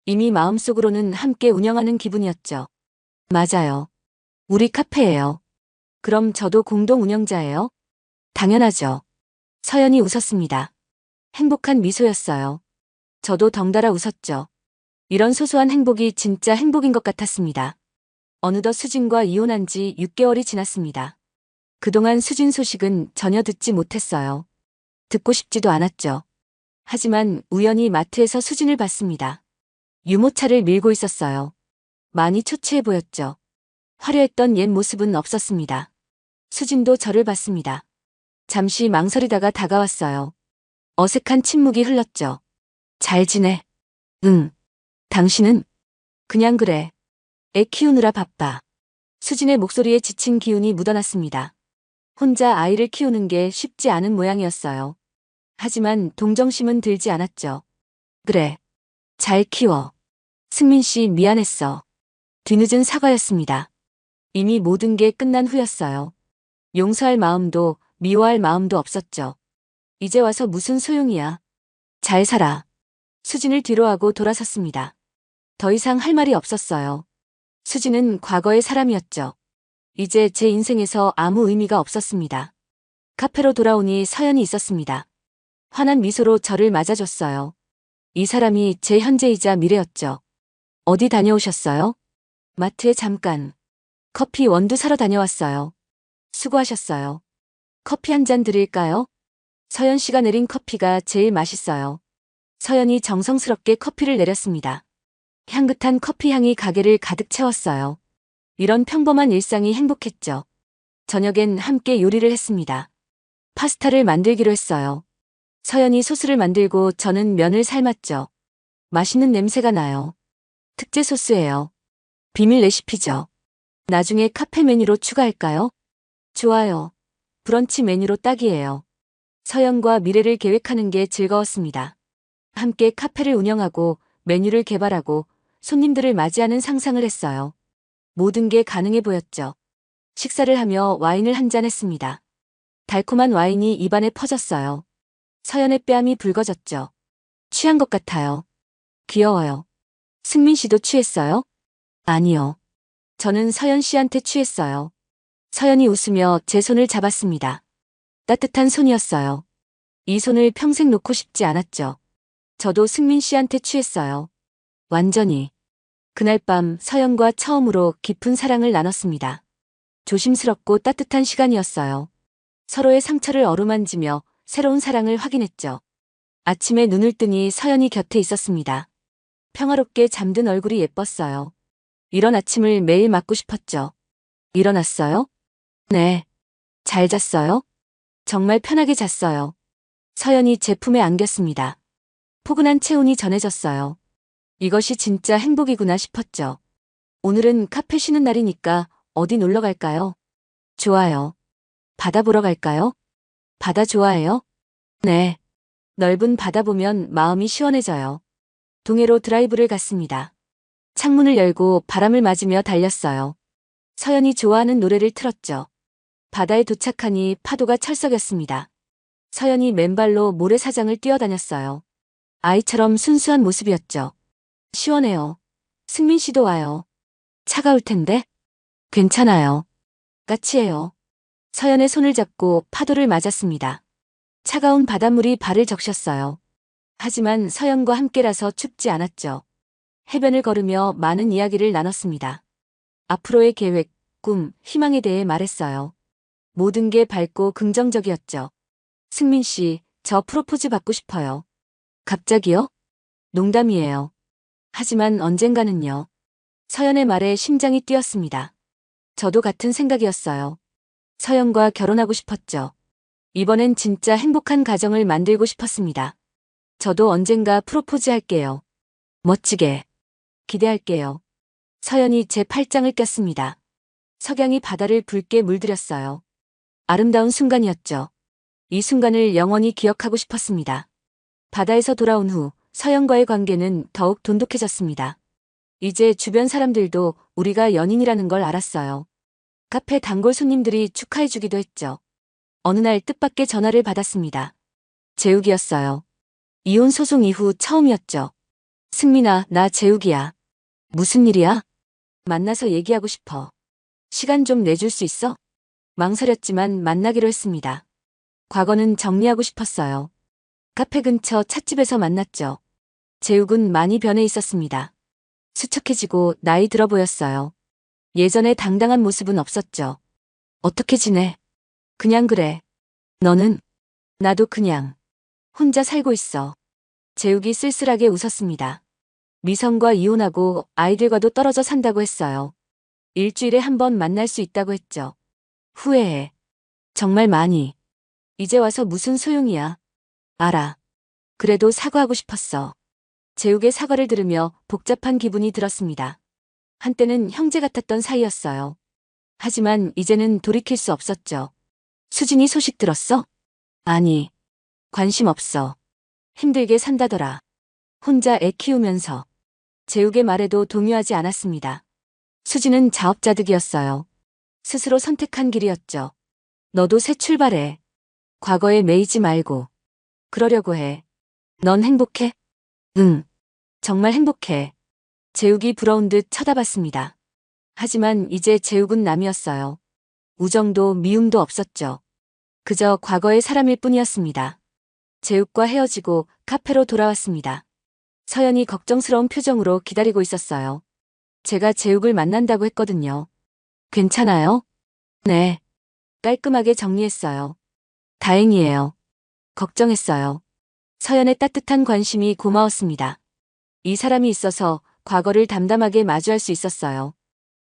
이미 마음속으로는 함께 운영하는 기분이었죠. 맞아요. 우리 카페예요. 그럼 저도 공동 운영자예요? 당연하죠. 서연이 웃었습니다. 행복한 미소였어요. 저도 덩달아 웃었죠. 이런 소소한 행복이 진짜 행복인 것 같았습니다. 어느덧 수진과 이혼한 지 6개월이 지났습니다. 그동안 수진 소식은 전혀 듣지 못했어요. 듣고 싶지도 않았죠. 하지만 우연히 마트에서 수진을 봤습니다. 유모차를 밀고 있었어요. 많이 초췌해 보였죠. 화려했던 옛 모습은 없었습니다. 수진도 저를 봤습니다. 잠시 망설이다가 다가왔어요. 어색한 침묵이 흘렀죠. 잘 지내? 응. 당신은? 그냥 그래. 애 키우느라 바빠. 수진의 목소리에 지친 기운이 묻어났습니다. 혼자 아이를 키우는 게 쉽지 않은 모양이었어요. 하지만 동정심은 들지 않았죠. 그래. 잘 키워. 승민 씨 미안했어. 뒤늦은 사과였습니다. 이미 모든 게 끝난 후였어요. 용서할 마음도 미워할 마음도 없었죠. 이제 와서 무슨 소용이야. 잘 살아. 수진을 뒤로하고 돌아섰습니다. 더 이상 할 말이 없었어요. 수진은 과거의 사람이었죠. 이제 제 인생에서 아무 의미가 없었습니다. 카페로 돌아오니 서연이 있었습니다. 환한 미소로 저를 맞아줬어요. 이 사람이 제 현재이자 미래였죠. 어디 다녀오셨어요? 마트에 잠깐. 커피 원두 사러 다녀왔어요. 수고하셨어요. 커피 한 잔 드릴까요? 서연 씨가 내린 커피가 제일 맛있어요. 서연이 정성스럽게 커피를 내렸습니다. 향긋한 커피 향이 가게를 가득 채웠어요. 이런 평범한 일상이 행복했죠. 저녁엔 함께 요리를 했습니다. 파스타를 만들기로 했어요. 서연이 소스를 만들고 저는 면을 삶았죠. 맛있는 냄새가 나요. 특제 소스예요. 비밀 레시피죠. 나중에 카페 메뉴로 추가할까요? 좋아요. 브런치 메뉴로 딱이에요. 서연과 미래를 계획하는 게 즐거웠습니다. 함께 카페를 운영하고 메뉴를 개발하고 손님들을 맞이하는 상상을 했어요. 모든 게 가능해 보였죠. 식사를 하며 와인을 한 잔 했습니다. 달콤한 와인이 입안에 퍼졌어요. 서연의 뺨이 붉어졌죠. 취한 것 같아요. 귀여워요. 승민 씨도 취했어요? 아니요. 저는 서연 씨한테 취했어요. 서연이 웃으며 제 손을 잡았습니다. 따뜻한 손이었어요. 이 손을 평생 놓고 싶지 않았죠. 저도 승민 씨한테 취했어요. 완전히. 그날 밤 서연과 처음으로 깊은 사랑을 나눴습니다. 조심스럽고 따뜻한 시간이었어요. 서로의 상처를 어루만지며 새로운 사랑을 확인했죠. 아침에 눈을 뜨니 서연이 곁에 있었습니다. 평화롭게 잠든 얼굴이 예뻤어요. 이런 아침을 매일 맞고 싶었죠. 일어났어요? 네. 잘 잤어요? 정말 편하게 잤어요. 서연이 제 품에 안겼습니다. 포근한 체온이 전해졌어요. 이것이 진짜 행복이구나 싶었죠. 오늘은 카페 쉬는 날이니까 어디 놀러 갈까요? 좋아요. 바다 보러 갈까요? 바다 좋아해요? 네. 넓은 바다 보면 마음이 시원해져요. 동해로 드라이브를 갔습니다. 창문을 열고 바람을 맞으며 달렸어요. 서연이 좋아하는 노래를 틀었죠. 바다에 도착하니 파도가 철썩였습니다. 서연이 맨발로 모래사장을 뛰어다녔어요. 아이처럼 순수한 모습이었죠. 시원해요. 승민 씨도 와요. 차가울 텐데? 괜찮아요. 까치해요. 서연의 손을 잡고 파도를 맞았습니다. 차가운 바닷물이 발을 적셨어요. 하지만 서연과 함께라서 춥지 않았죠. 해변을 걸으며 많은 이야기를 나눴습니다. 앞으로의 계획, 꿈, 희망에 대해 말했어요. 모든 게 밝고 긍정적이었죠. 승민 씨, 저 프로포즈 받고 싶어요. 갑자기요? 농담이에요. 하지만 언젠가는요. 서연의 말에 심장이 뛰었습니다. 저도 같은 생각이었어요. 서연과 결혼하고 싶었죠. 이번엔 진짜 행복한 가정을 만들고 싶었습니다. 저도 언젠가 프로포즈 할게요. 멋지게. 기대할게요. 서연이 제 팔짱을 꼈습니다. 석양이 바다를 붉게 물들였어요. 아름다운 순간이었죠. 이 순간을 영원히 기억하고 싶었습니다. 바다에서 돌아온 후 서연과의 관계는 더욱 돈독해졌습니다. 이제 주변 사람들도 우리가 연인이라는 걸 알았어요. 카페 단골 손님들이 축하해주기도 했죠. 어느 날 뜻밖의 전화를 받았습니다. 재욱이었어요. 이혼 소송 이후 처음이었죠. 승민아, 나 재욱이야. 무슨 일이야? 만나서 얘기하고 싶어. 시간 좀 내줄 수 있어? 망설였지만 만나기로 했습니다. 과거는 정리하고 싶었어요. 카페 근처 찻집에서 만났죠. 재욱은 많이 변해 있었습니다. 수척해지고 나이 들어 보였어요. 예전의 당당한 모습은 없었죠. 어떻게 지내? 그냥 그래. 너는? 나도 그냥. 혼자 살고 있어. 재욱이 쓸쓸하게 웃었습니다. 미성과 이혼하고 아이들과도 떨어져 산다고 했어요. 일주일에 한 번 만날 수 있다고 했죠. 후회해. 정말 많이. 이제 와서 무슨 소용이야. 알아. 그래도 사과하고 싶었어. 재욱의 사과를 들으며 복잡한 기분이 들었습니다. 한때는 형제 같았던 사이였어요. 하지만 이제는 돌이킬 수 없었죠. 수진이 소식 들었어? 아니. 관심 없어. 힘들게 산다더라. 혼자 애 키우면서. 재욱의 말에도 동요하지 않았습니다. 수진은 자업자득이었어요. 스스로 선택한 길이었죠. 너도 새 출발해. 과거에 매이지 말고. 그러려고 해. 넌 행복해? 응. 정말 행복해. 재욱이 부러운 듯 쳐다봤습니다. 하지만 이제 재욱은 남이었어요. 우정도 미움도 없었죠. 그저 과거의 사람일 뿐이었습니다. 재욱과 헤어지고 카페로 돌아왔습니다. 서연이 걱정스러운 표정으로 기다리고 있었어요. 제가 재욱을 만난다고 했거든요. 괜찮아요? 네. 깔끔하게 정리했어요. 다행이에요. 걱정했어요. 서연의 따뜻한 관심이 고마웠습니다. 이 사람이 있어서 과거를 담담하게 마주할 수 있었어요.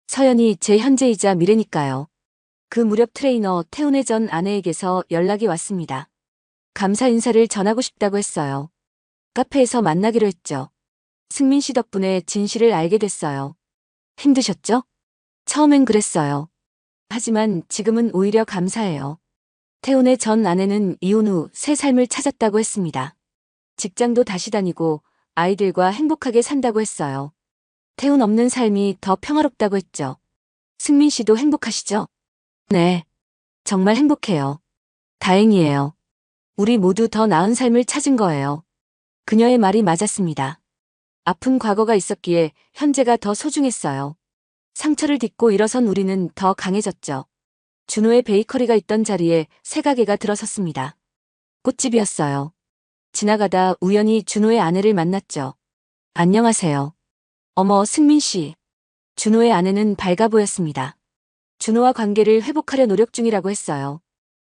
서연이 제 현재이자 미래니까요. 그 무렵 트레이너 태훈의 전 아내에게서 연락이 왔습니다. 감사 인사를 전하고 싶다고 했어요. 카페에서 만나기로 했죠. 승민 씨 덕분에 진실을 알게 됐어요. 힘드셨죠? 처음엔 그랬어요. 하지만 지금은 오히려 감사해요. 태훈의 전 아내는 이혼 후 새 삶을 찾았다고 했습니다. 직장도 다시 다니고 아이들과 행복하게 산다고 했어요. 태훈 없는 삶이 더 평화롭다고 했죠. 승민 씨도 행복하시죠? 네. 정말 행복해요. 다행이에요. 우리 모두 더 나은 삶을 찾은 거예요. 그녀의 말이 맞았습니다. 아픈 과거가 있었기에 현재가 더 소중했어요. 상처를 딛고 일어선 우리는 더 강해졌죠. 준호의 베이커리가 있던 자리에 새 가게가 들어섰습니다. 꽃집이었어요. 지나가다 우연히 준호의 아내를 만났죠. 안녕하세요. 어머, 승민 씨. 준호의 아내는 밝아 보였습니다. 준호와 관계를 회복하려 노력 중이라고 했어요.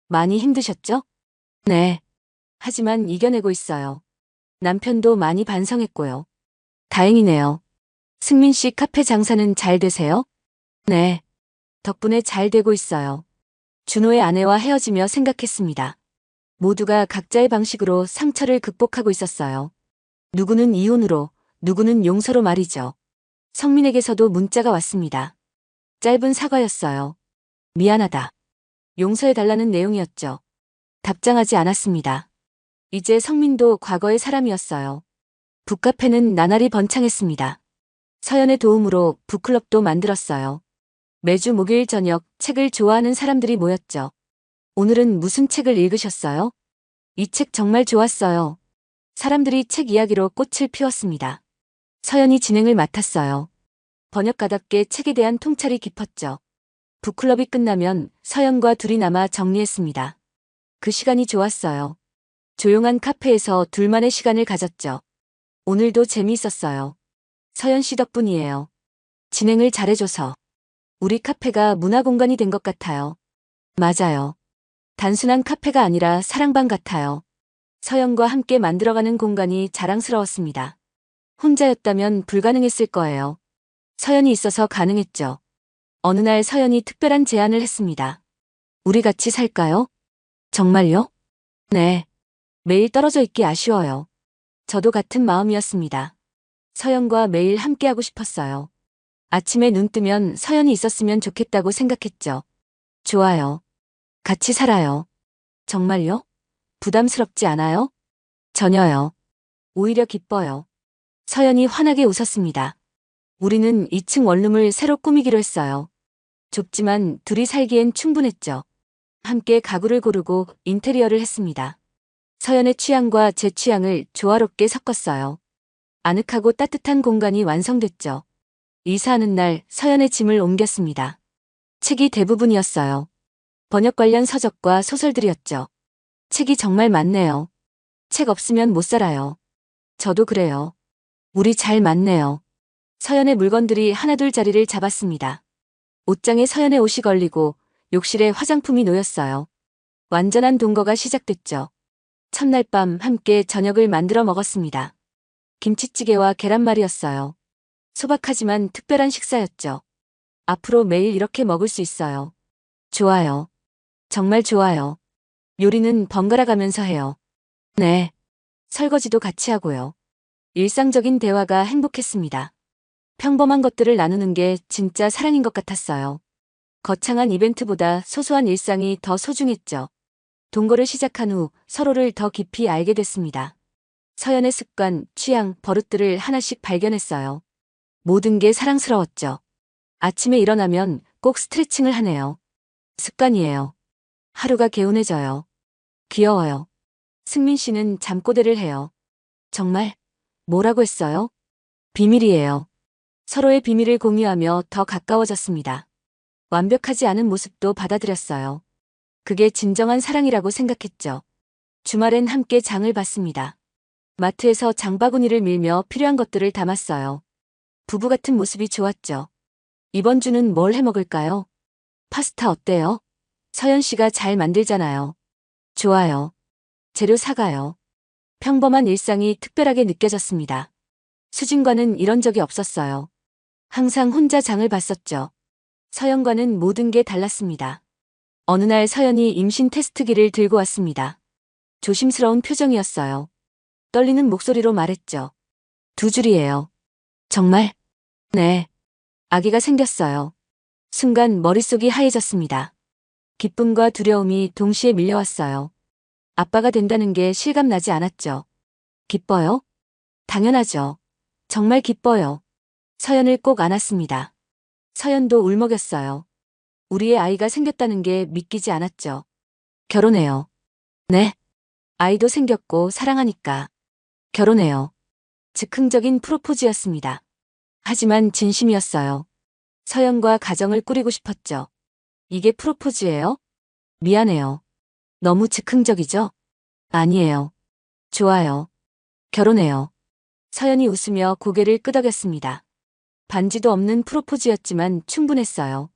많이 힘드셨죠? 네. 하지만 이겨내고 있어요. 남편도 많이 반성했고요. 다행이네요. 승민 씨 카페 장사는 잘 되세요? 네. 덕분에 잘 되고 있어요. 준호의 아내와 헤어지며 생각했습니다. 모두가 각자의 방식으로 상처를 극복하고 있었어요. 누구는 이혼으로, 누구는 용서로 말이죠. 성민에게서도 문자가 왔습니다. 짧은 사과였어요. 미안하다. 용서해달라는 내용이었죠. 답장하지 않았습니다. 이제 성민도 과거의 사람이었어요. 북카페는 나날이 번창했습니다. 서연의 도움으로 북클럽도 만들었어요. 매주 목요일 저녁 책을 좋아하는 사람들이 모였죠. 오늘은 무슨 책을 읽으셨어요? 이 책 정말 좋았어요. 사람들이 책 이야기로 꽃을 피웠습니다. 서연이 진행을 맡았어요. 번역가답게 책에 대한 통찰이 깊었죠. 북클럽이 끝나면 서연과 둘이 남아 정리했습니다. 그 시간이 좋았어요. 조용한 카페에서 둘만의 시간을 가졌죠. 오늘도 재미있었어요. 서연 씨 덕분이에요. 진행을 잘해줘서. 우리 카페가 문화공간이 된 것 같아요. 맞아요. 단순한 카페가 아니라 사랑방 같아요. 서연과 함께 만들어가는 공간이 자랑스러웠습니다. 혼자였다면 불가능했을 거예요. 서연이 있어서 가능했죠. 어느 날 서연이 특별한 제안을 했습니다. 우리 같이 살까요? 정말요? 네. 매일 떨어져 있기 아쉬워요. 저도 같은 마음이었습니다. 서연과 매일 함께하고 싶었어요. 아침에 눈 뜨면 서연이 있었으면 좋겠다고 생각했죠. 좋아요. 같이 살아요. 정말요? 부담스럽지 않아요? 전혀요. 오히려 기뻐요. 서연이 환하게 웃었습니다. 우리는 2층 원룸을 새로 꾸미기로 했어요. 좁지만 둘이 살기엔 충분했죠. 함께 가구를 고르고 인테리어를 했습니다. 서연의 취향과 제 취향을 조화롭게 섞었어요. 아늑하고 따뜻한 공간이 완성됐죠. 이사하는 날 서연의 짐을 옮겼습니다. 책이 대부분이었어요. 번역 관련 서적과 소설들이었죠. 책이 정말 많네요. 책 없으면 못 살아요. 저도 그래요. 우리 잘 맞네요. 서연의 물건들이 하나둘 자리를 잡았습니다. 옷장에 서연의 옷이 걸리고 욕실에 화장품이 놓였어요. 완전한 동거가 시작됐죠. 첫날 밤 함께 저녁을 만들어 먹었습니다. 김치찌개와 계란말이였어요. 소박하지만 특별한 식사였죠. 앞으로 매일 이렇게 먹을 수 있어요. 좋아요. 정말 좋아요. 요리는 번갈아 가면서 해요. 네. 설거지도 같이 하고요. 일상적인 대화가 행복했습니다. 평범한 것들을 나누는 게 진짜 사랑인 것 같았어요. 거창한 이벤트보다 소소한 일상이 더 소중했죠. 동거를 시작한 후 서로를 더 깊이 알게 됐습니다. 서연의 습관, 취향, 버릇들을 하나씩 발견했어요. 모든 게 사랑스러웠죠. 아침에 일어나면 꼭 스트레칭을 하네요. 습관이에요. 하루가 개운해져요. 귀여워요. 승민 씨는 잠꼬대를 해요. 정말? 뭐라고 했어요? 비밀이에요. 서로의 비밀을 공유하며 더 가까워졌습니다. 완벽하지 않은 모습도 받아들였어요. 그게 진정한 사랑이라고 생각했죠. 주말엔 함께 장을 봤습니다. 마트에서 장바구니를 밀며 필요한 것들을 담았어요. 부부 같은 모습이 좋았죠. 이번 주는 뭘 해 먹을까요? 파스타 어때요? 서연 씨가 잘 만들잖아요. 좋아요. 재료 사가요. 평범한 일상이 특별하게 느껴졌습니다. 수진과는 이런 적이 없었어요. 항상 혼자 장을 봤었죠. 서연과는 모든 게 달랐습니다. 어느 날 서연이 임신 테스트기를 들고 왔습니다. 조심스러운 표정이었어요. 떨리는 목소리로 말했죠. 2줄이에요. 정말? 네. 아기가 생겼어요. 순간 머릿속이 하얘졌습니다. 기쁨과 두려움이 동시에 밀려왔어요. 아빠가 된다는 게 실감나지 않았죠. 기뻐요? 당연하죠. 정말 기뻐요. 서연을 꼭 안았습니다. 서연도 울먹였어요. 우리의 아이가 생겼다는 게 믿기지 않았죠. 결혼해요. 네. 아이도 생겼고 사랑하니까. 결혼해요. 즉흥적인 프로포즈였습니다. 하지만 진심이었어요. 서연과 가정을 꾸리고 싶었죠. 이게 프로포즈예요? 미안해요. 너무 즉흥적이죠? 아니에요. 좋아요. 결혼해요. 서연이 웃으며 고개를 끄덕였습니다. 반지도 없는 프로포즈였지만 충분했어요.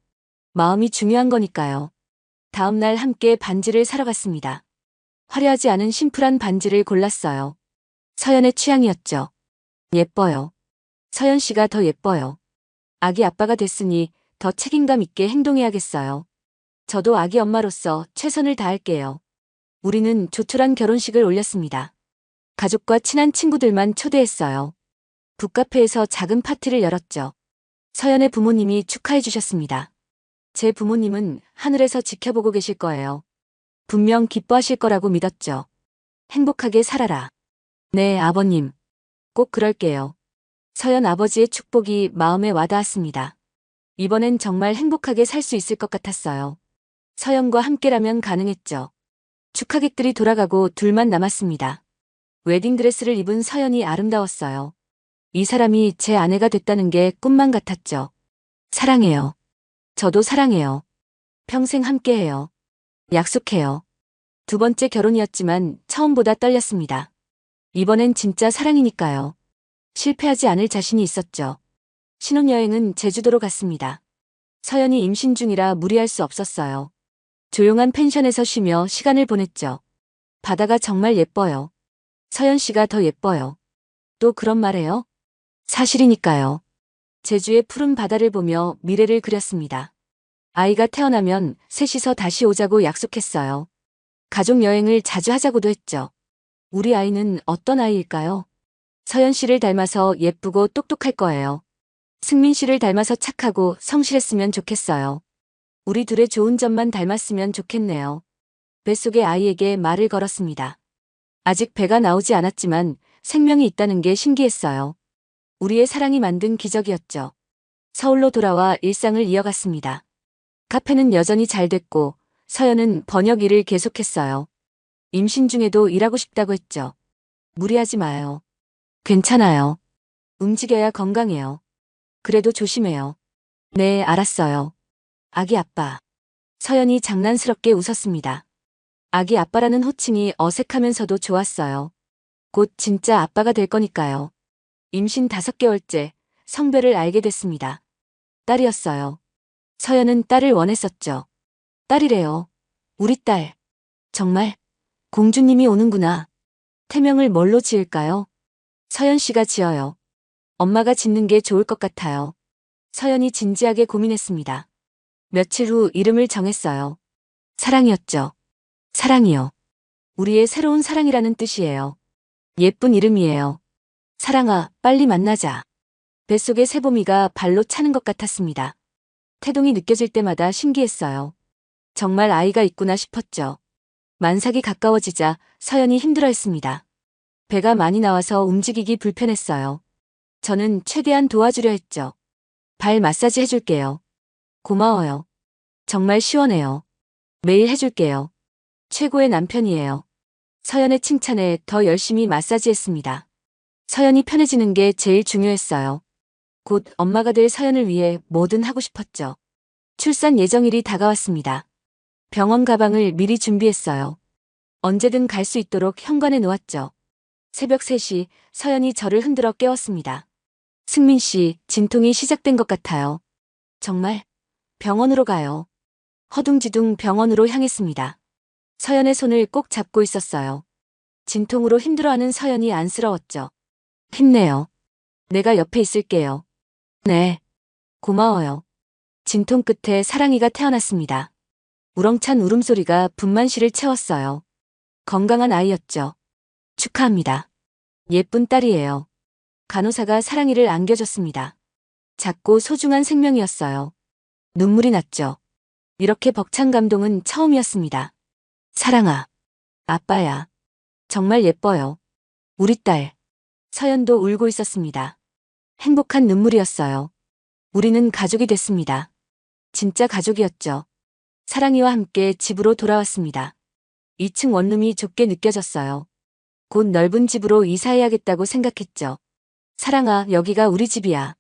마음이 중요한 거니까요. 다음 날 함께 반지를 사러 갔습니다. 화려하지 않은 심플한 반지를 골랐어요. 서연의 취향이었죠. 예뻐요. 서연 씨가 더 예뻐요. 아기 아빠가 됐으니 더 책임감 있게 행동해야겠어요. 저도 아기 엄마로서 최선을 다할게요. 우리는 조촐한 결혼식을 올렸습니다. 가족과 친한 친구들만 초대했어요. 북카페에서 작은 파티를 열었죠. 서연의 부모님이 축하해 주셨습니다. 제 부모님은 하늘에서 지켜보고 계실 거예요. 분명 기뻐하실 거라고 믿었죠. 행복하게 살아라. 네, 아버님. 꼭 그럴게요. 서연 아버지의 축복이 마음에 와닿았습니다. 이번엔 정말 행복하게 살 수 있을 것 같았어요. 서연과 함께라면 가능했죠. 축하객들이 돌아가고 둘만 남았습니다. 웨딩드레스를 입은 서연이 아름다웠어요. 이 사람이 제 아내가 됐다는 게 꿈만 같았죠. 사랑해요. 저도 사랑해요. 평생 함께해요. 약속해요. 2번째 결혼이었지만 처음보다 떨렸습니다. 이번엔 진짜 사랑이니까요. 실패하지 않을 자신이 있었죠. 신혼여행은 제주도로 갔습니다. 서연이 임신 중이라 무리할 수 없었어요. 조용한 펜션에서 쉬며 시간을 보냈죠. 바다가 정말 예뻐요. 서연 씨가 더 예뻐요. 또 그런 말해요? 사실이니까요. 제주의 푸른 바다를 보며 미래를 그렸습니다. 아이가 태어나면 셋이서 다시 오자고 약속했어요. 가족 여행을 자주 하자고도 했죠. 우리 아이는 어떤 아이일까요? 서연 씨를 닮아서 예쁘고 똑똑할 거예요. 승민 씨를 닮아서 착하고 성실했으면 좋겠어요. 우리 둘의 좋은 점만 닮았으면 좋겠네요. 뱃속의 아이에게 말을 걸었습니다. 아직 배가 나오지 않았지만 생명이 있다는 게 신기했어요. 우리의 사랑이 만든 기적이었죠. 서울로 돌아와 일상을 이어갔습니다. 카페는 여전히 잘 됐고 서연은 번역 일을 계속했어요. 임신 중에도 일하고 싶다고 했죠. 무리하지 마요. 괜찮아요. 움직여야 건강해요. 그래도 조심해요. 네, 알았어요. 아기 아빠. 서연이 장난스럽게 웃었습니다. 아기 아빠라는 호칭이 어색하면서도 좋았어요. 곧 진짜 아빠가 될 거니까요. 임신 5개월째 성별을 알게 됐습니다. 딸이었어요. 서연은 딸을 원했었죠. 딸이래요. 우리 딸. 정말 공주님이 오는구나. 태명을 뭘로 지을까요? 서연 씨가 지어요. 엄마가 짓는 게 좋을 것 같아요. 서연이 진지하게 고민했습니다. 며칠 후 이름을 정했어요. 사랑이었죠. 사랑이요. 우리의 새로운 사랑이라는 뜻이에요. 예쁜 이름이에요. 사랑아, 빨리 만나자. 뱃속의 새봄이가 발로 차는 것 같았습니다. 태동이 느껴질 때마다 신기했어요. 정말 아이가 있구나 싶었죠. 만삭이 가까워지자 서연이 힘들어했습니다. 배가 많이 나와서 움직이기 불편했어요. 저는 최대한 도와주려 했죠. 발 마사지 해줄게요. 고마워요. 정말 시원해요. 매일 해줄게요. 최고의 남편이에요. 서연의 칭찬에 더 열심히 마사지했습니다. 서연이 편해지는 게 제일 중요했어요. 곧 엄마가 될 서연을 위해 뭐든 하고 싶었죠. 출산 예정일이 다가왔습니다. 병원 가방을 미리 준비했어요. 언제든 갈 수 있도록 현관에 놓았죠. 새벽 3시 서연이 저를 흔들어 깨웠습니다. 승민 씨, 진통이 시작된 것 같아요. 정말? 병원으로 가요. 허둥지둥 병원으로 향했습니다. 서연의 손을 꼭 잡고 있었어요. 진통으로 힘들어하는 서연이 안쓰러웠죠. 힘내요. 내가 옆에 있을게요. 네. 고마워요. 진통 끝에 사랑이가 태어났습니다. 우렁찬 울음소리가 분만실을 채웠어요. 건강한 아이였죠. 축하합니다. 예쁜 딸이에요. 간호사가 사랑이를 안겨줬습니다. 작고 소중한 생명이었어요. 눈물이 났죠. 이렇게 벅찬 감동은 처음이었습니다. 사랑아. 아빠야. 정말 예뻐요. 우리 딸. 서연도 울고 있었습니다. 행복한 눈물이었어요. 우리는 가족이 됐습니다. 진짜 가족이었죠. 사랑이와 함께 집으로 돌아왔습니다. 2층 원룸이 좁게 느껴졌어요. 곧 넓은 집으로 이사해야겠다고 생각했죠. 사랑아, 여기가 우리 집이야.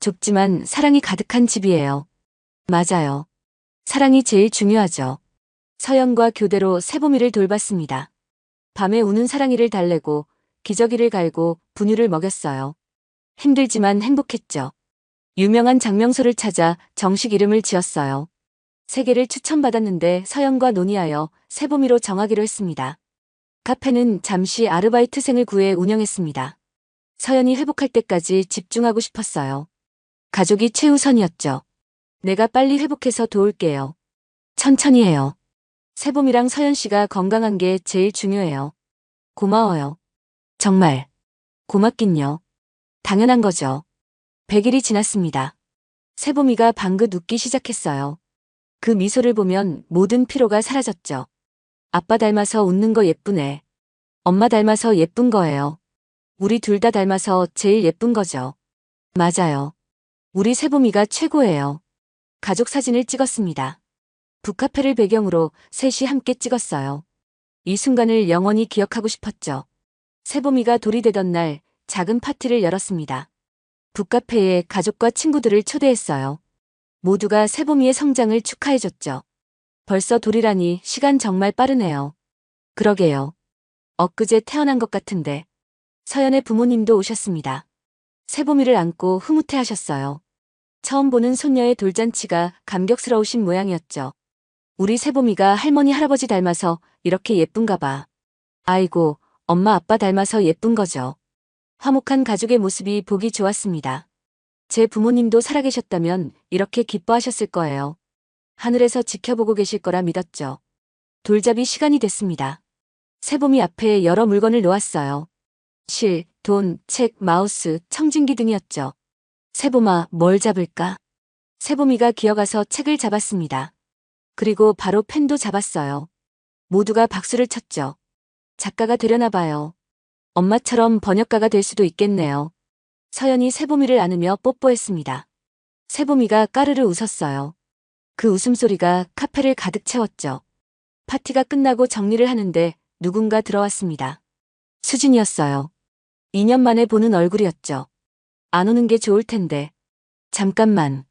좁지만 사랑이 가득한 집이에요. 맞아요. 사랑이 제일 중요하죠. 서연과 교대로 새봄이를 돌봤습니다. 밤에 우는 사랑이를 달래고 기저귀를 갈고 분유를 먹였어요. 힘들지만 행복했죠. 유명한 장명소를 찾아 정식 이름을 지었어요. 3개를 추천받았는데 서연과 논의하여 새봄이로 정하기로 했습니다. 카페는 잠시 아르바이트생을 구해 운영했습니다. 서연이 회복할 때까지 집중하고 싶었어요. 가족이 최우선이었죠. 내가 빨리 회복해서 도울게요. 천천히 해요. 새봄이랑 서연 씨가 건강한 게 제일 중요해요. 고마워요. 정말. 고맙긴요. 당연한 거죠. 100일이 지났습니다. 새봄이가 방긋 웃기 시작했어요. 그 미소를 보면 모든 피로가 사라졌죠. 아빠 닮아서 웃는 거 예쁘네. 엄마 닮아서 예쁜 거예요. 우리 둘 다 닮아서 제일 예쁜 거죠. 맞아요. 우리 새봄이가 최고예요. 가족 사진을 찍었습니다. 북카페를 배경으로 셋이 함께 찍었어요. 이 순간을 영원히 기억하고 싶었죠. 새봄이가 돌이 되던 날 작은 파티를 열었습니다. 북카페에 가족과 친구들을 초대했어요. 모두가 새봄이의 성장을 축하해줬죠. 벌써 돌이라니 시간 정말 빠르네요. 그러게요. 엊그제 태어난 것 같은데. 서연의 부모님도 오셨습니다. 새봄이를 안고 흐뭇해하셨어요. 처음 보는 손녀의 돌잔치가 감격스러우신 모양이었죠. 우리 새봄이가 할머니 할아버지 닮아서 이렇게 예쁜가 봐. 아이고, 엄마 아빠 닮아서 예쁜 거죠. 화목한 가족의 모습이 보기 좋았습니다. 제 부모님도 살아계셨다면 이렇게 기뻐하셨을 거예요. 하늘에서 지켜보고 계실 거라 믿었죠. 돌잡이 시간이 됐습니다. 새봄이 앞에 여러 물건을 놓았어요. 실, 돈, 책, 마우스, 청진기 등이었죠. 새봄아, 뭘 잡을까? 새봄이가 기어가서 책을 잡았습니다. 그리고 바로 펜도 잡았어요. 모두가 박수를 쳤죠. 작가가 되려나 봐요. 엄마처럼 번역가가 될 수도 있겠네요. 서연이 새봄이를 안으며 뽀뽀했습니다. 새봄이가 까르르 웃었어요. 그 웃음소리가 카페를 가득 채웠죠. 파티가 끝나고 정리를 하는데 누군가 들어왔습니다. 수진이었어요. 2년 만에 보는 얼굴이었죠. 안 오는 게 좋을 텐데. 잠깐만.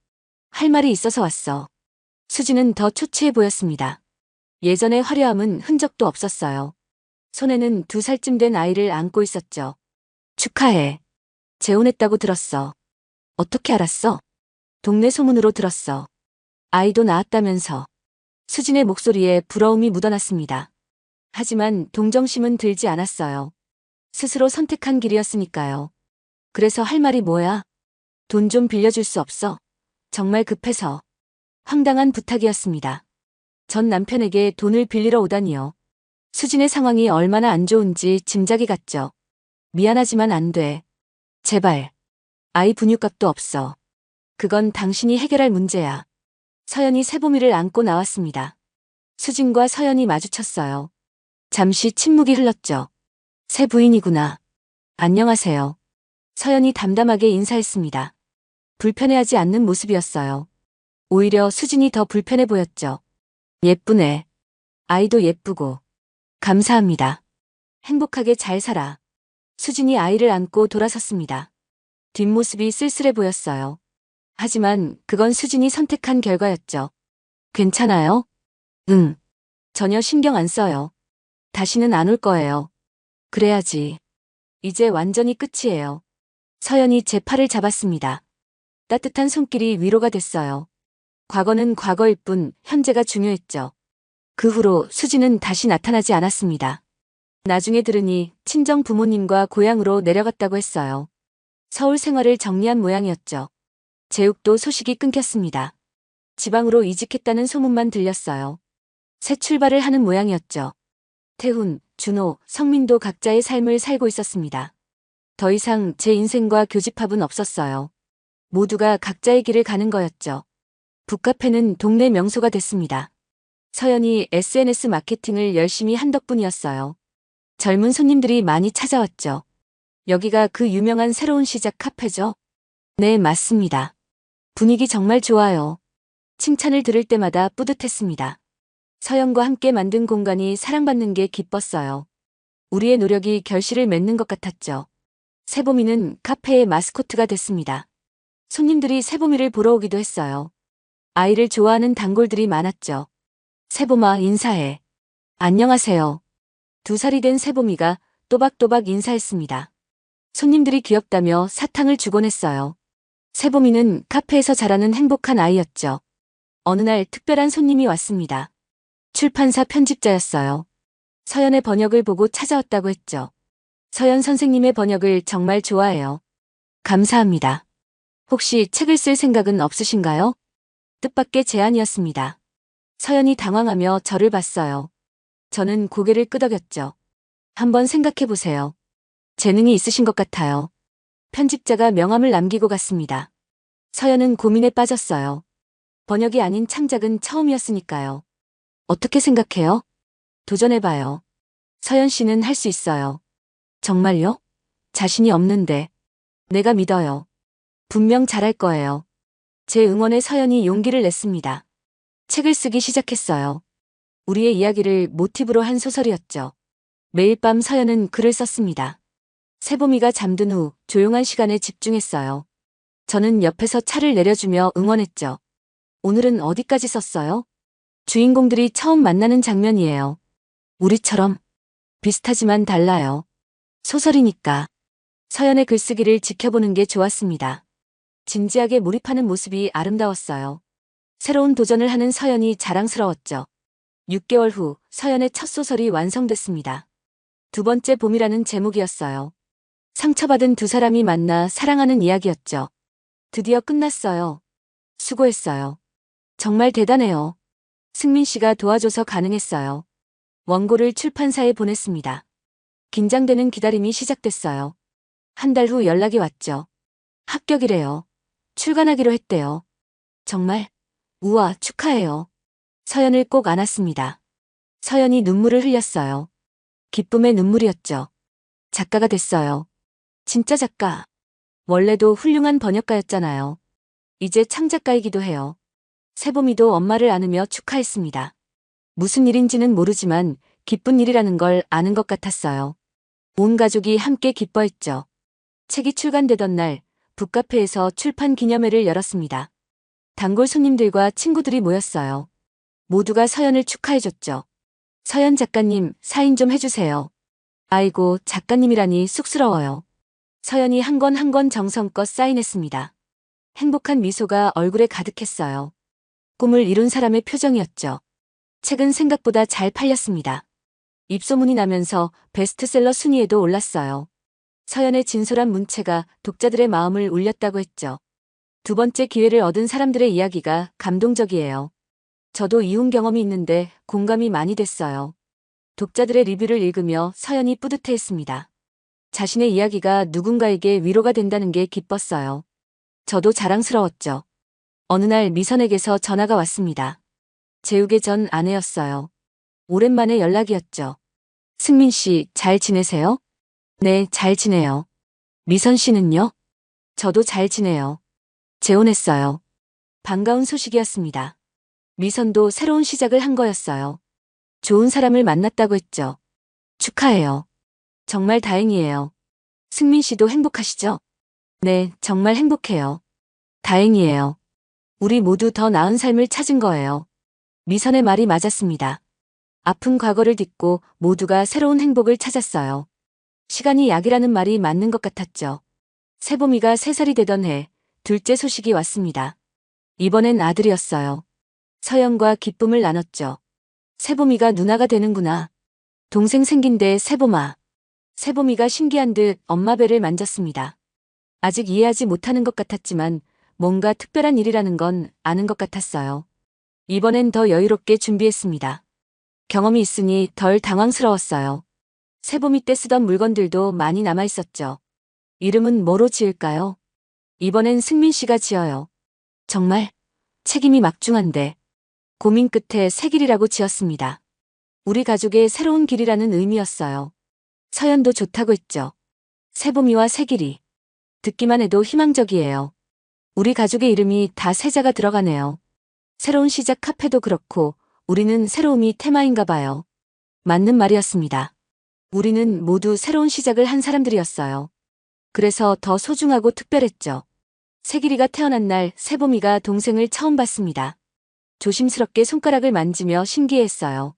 할 말이 있어서 왔어. 수진은 더 초췌해 보였습니다. 예전의 화려함은 흔적도 없었어요. 손에는 2살쯤 된 아이를 안고 있었죠. 축하해. 재혼했다고 들었어. 어떻게 알았어? 동네 소문으로 들었어. 아이도 낳았다면서. 수진의 목소리에 부러움이 묻어났습니다. 하지만 동정심은 들지 않았어요. 스스로 선택한 길이었으니까요. 그래서 할 말이 뭐야? 돈 좀 빌려줄 수 없어? 정말 급해서. 황당한 부탁이었습니다. 전 남편에게 돈을 빌리러 오다니요. 수진의 상황이 얼마나 안 좋은지 짐작이 갔죠. 미안하지만 안 돼. 제발. 아이 분유값도 없어. 그건 당신이 해결할 문제야. 서연이 세보미를 안고 나왔습니다. 수진과 서연이 마주쳤어요. 잠시 침묵이 흘렀죠. 새 부인이구나. 안녕하세요. 서연이 담담하게 인사했습니다. 불편해하지 않는 모습이었어요. 오히려 수진이 더 불편해 보였죠. 예쁘네. 아이도 예쁘고. 감사합니다. 행복하게 잘 살아. 수진이 아이를 안고 돌아섰습니다. 뒷모습이 쓸쓸해 보였어요. 하지만 그건 수진이 선택한 결과였죠. 괜찮아요? 응. 전혀 신경 안 써요. 다시는 안 올 거예요. 그래야지. 이제 완전히 끝이에요. 서연이 제 팔을 잡았습니다. 따뜻한 손길이 위로가 됐어요. 과거는 과거일 뿐 현재가 중요했죠. 그 후로 수진은 다시 나타나지 않았습니다. 나중에 들으니 친정 부모님과 고향으로 내려갔다고 했어요. 서울 생활을 정리한 모양이었죠. 제욱도 소식이 끊겼습니다. 지방으로 이직했다는 소문만 들렸어요. 새 출발을 하는 모양이었죠. 태훈, 준호, 성민도 각자의 삶을 살고 있었습니다. 더 이상 제 인생과 교집합은 없었어요. 모두가 각자의 길을 가는 거였죠. 북카페는 동네 명소가 됐습니다. 서연이 SNS 마케팅을 열심히 한 덕분이었어요. 젊은 손님들이 많이 찾아왔죠. 여기가 그 유명한 새로운 시작 카페죠? 네, 맞습니다. 분위기 정말 좋아요. 칭찬을 들을 때마다 뿌듯했습니다. 서연과 함께 만든 공간이 사랑받는 게 기뻤어요. 우리의 노력이 결실을 맺는 것 같았죠. 세보미는 카페의 마스코트가 됐습니다. 손님들이 세보미를 보러 오기도 했어요. 아이를 좋아하는 단골들이 많았죠. 세보마 인사해. 안녕하세요. 2살이 된 세보미가 또박또박 인사했습니다. 손님들이 귀엽다며 사탕을 주곤 했어요. 세보미는 카페에서 자라는 행복한 아이였죠. 어느 날 특별한 손님이 왔습니다. 출판사 편집자였어요. 서연의 번역을 보고 찾아왔다고 했죠. 서연 선생님의 번역을 정말 좋아해요. 감사합니다. 혹시 책을 쓸 생각은 없으신가요? 뜻밖의 제안이었습니다. 서연이 당황하며 저를 봤어요. 저는 고개를 끄덕였죠. 한번 생각해 보세요. 재능이 있으신 것 같아요. 편집자가 명함을 남기고 갔습니다. 서연은 고민에 빠졌어요. 번역이 아닌 창작은 처음이었으니까요. 어떻게 생각해요? 도전해봐요. 서연 씨는 할 수 있어요. 정말요? 자신이 없는데. 내가 믿어요. 분명 잘할 거예요. 제 응원에 서연이 용기를 냈습니다. 책을 쓰기 시작했어요. 우리의 이야기를 모티브로 한 소설이었죠. 매일 밤 서연은 글을 썼습니다. 세보미가 잠든 후 조용한 시간에 집중했어요. 저는 옆에서 차를 내려주며 응원했죠. 오늘은 어디까지 썼어요? 주인공들이 처음 만나는 장면이에요. 우리처럼. 비슷하지만 달라요. 소설이니까. 서연의 글쓰기를 지켜보는 게 좋았습니다. 진지하게 몰입하는 모습이 아름다웠어요. 새로운 도전을 하는 서연이 자랑스러웠죠. 6개월 후 서연의 첫 소설이 완성됐습니다. 두 번째 봄이라는 제목이었어요. 상처받은 두 사람이 만나 사랑하는 이야기였죠. 드디어 끝났어요. 수고했어요. 정말 대단해요. 승민 씨가 도와줘서 가능했어요. 원고를 출판사에 보냈습니다. 긴장되는 기다림이 시작됐어요. 한 달 후 연락이 왔죠. 합격이래요. 출간하기로 했대요. 정말? 우와, 축하해요. 서연을 꼭 안았습니다. 서연이 눈물을 흘렸어요. 기쁨의 눈물이었죠. 작가가 됐어요. 진짜 작가. 원래도 훌륭한 번역가였잖아요. 이제 창작가이기도 해요. 세보미도 엄마를 안으며 축하했습니다. 무슨 일인지는 모르지만 기쁜 일이라는 걸 아는 것 같았어요. 온 가족이 함께 기뻐했죠. 책이 출간되던 날 북카페에서 출판 기념회를 열었습니다. 단골 손님들과 친구들이 모였어요. 모두가 서연을 축하해줬죠. 서연 작가님, 사인 좀 해주세요. 아이고, 작가님이라니 쑥스러워요. 서연이 한 권 한 권 정성껏 사인했습니다. 행복한 미소가 얼굴에 가득했어요. 꿈을 이룬 사람의 표정이었죠. 책은 생각보다 잘 팔렸습니다. 입소문이 나면서 베스트셀러 순위에도 올랐어요. 서연의 진솔한 문체가 독자들의 마음을 울렸다고 했죠. 두 번째 기회를 얻은 사람들의 이야기가 감동적이에요. 저도 이혼 경험이 있는데 공감이 많이 됐어요. 독자들의 리뷰를 읽으며 서연이 뿌듯해했습니다. 자신의 이야기가 누군가에게 위로가 된다는 게 기뻤어요. 저도 자랑스러웠죠. 어느 날 미선에게서 전화가 왔습니다. 재욱의 전 아내였어요. 오랜만에 연락이었죠. 승민 씨, 잘 지내세요? 네, 잘 지내요. 미선 씨는요? 저도 잘 지내요. 재혼했어요. 반가운 소식이었습니다. 미선도 새로운 시작을 한 거였어요. 좋은 사람을 만났다고 했죠. 축하해요. 정말 다행이에요. 승민 씨도 행복하시죠? 네, 정말 행복해요. 다행이에요. 우리 모두 더 나은 삶을 찾은 거예요. 미선의 말이 맞았습니다. 아픈 과거를 딛고 모두가 새로운 행복을 찾았어요. 시간이 약이라는 말이 맞는 것 같았죠. 세봄이가 3살이 되던 해, 둘째 소식이 왔습니다. 이번엔 아들이었어요. 서연과 기쁨을 나눴죠. 세봄이가 누나가 되는구나. 동생 생긴데 세봄아. 세봄이가 신기한 듯 엄마 배를 만졌습니다. 아직 이해하지 못하는 것 같았지만 뭔가 특별한 일이라는 건 아는 것 같았어요. 이번엔 더 여유롭게 준비했습니다. 경험이 있으니 덜 당황스러웠어요. 세봄이 때 쓰던 물건들도 많이 남아있었죠. 이름은 뭐로 지을까요? 이번엔 승민 씨가 지어요. 정말 책임이 막중한데 고민 끝에 새길이라고 지었습니다. 우리 가족의 새로운 길이라는 의미였어요. 서연도 좋다고 했죠. 세봄이와 새길이. 듣기만 해도 희망적이에요. 우리 가족의 이름이 다 세자가 들어가네요. 새로운 시작 카페도 그렇고 우리는 새로움이 테마인가 봐요. 맞는 말이었습니다. 우리는 모두 새로운 시작을 한 사람들이었어요. 그래서 더 소중하고 특별했죠. 새길이가 태어난 날 세봄이가 동생을 처음 봤습니다. 조심스럽게 손가락을 만지며 신기해했어요.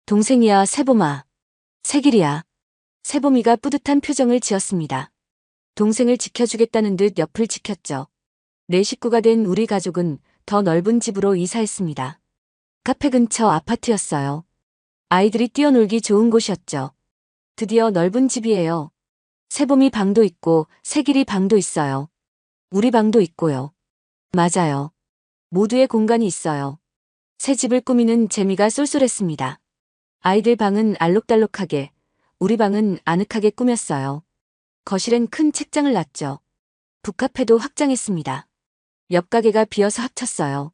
동생이야 세봄아. 새길이야. 세봄이가 뿌듯한 표정을 지었습니다. 동생을 지켜주겠다는 듯 옆을 지켰죠. 네 식구가 된 우리 가족은 더 넓은 집으로 이사했습니다. 카페 근처 아파트였어요. 아이들이 뛰어놀기 좋은 곳이었죠. 드디어 넓은 집이에요. 세봄이 방도 있고 새길이 방도 있어요. 우리 방도 있고요. 맞아요. 모두의 공간이 있어요. 새 집을 꾸미는 재미가 쏠쏠했습니다. 아이들 방은 알록달록하게, 우리 방은 아늑하게 꾸몄어요. 거실엔 큰 책장을 놨죠. 북카페도 확장했습니다. 옆 가게가 비어서 합쳤어요.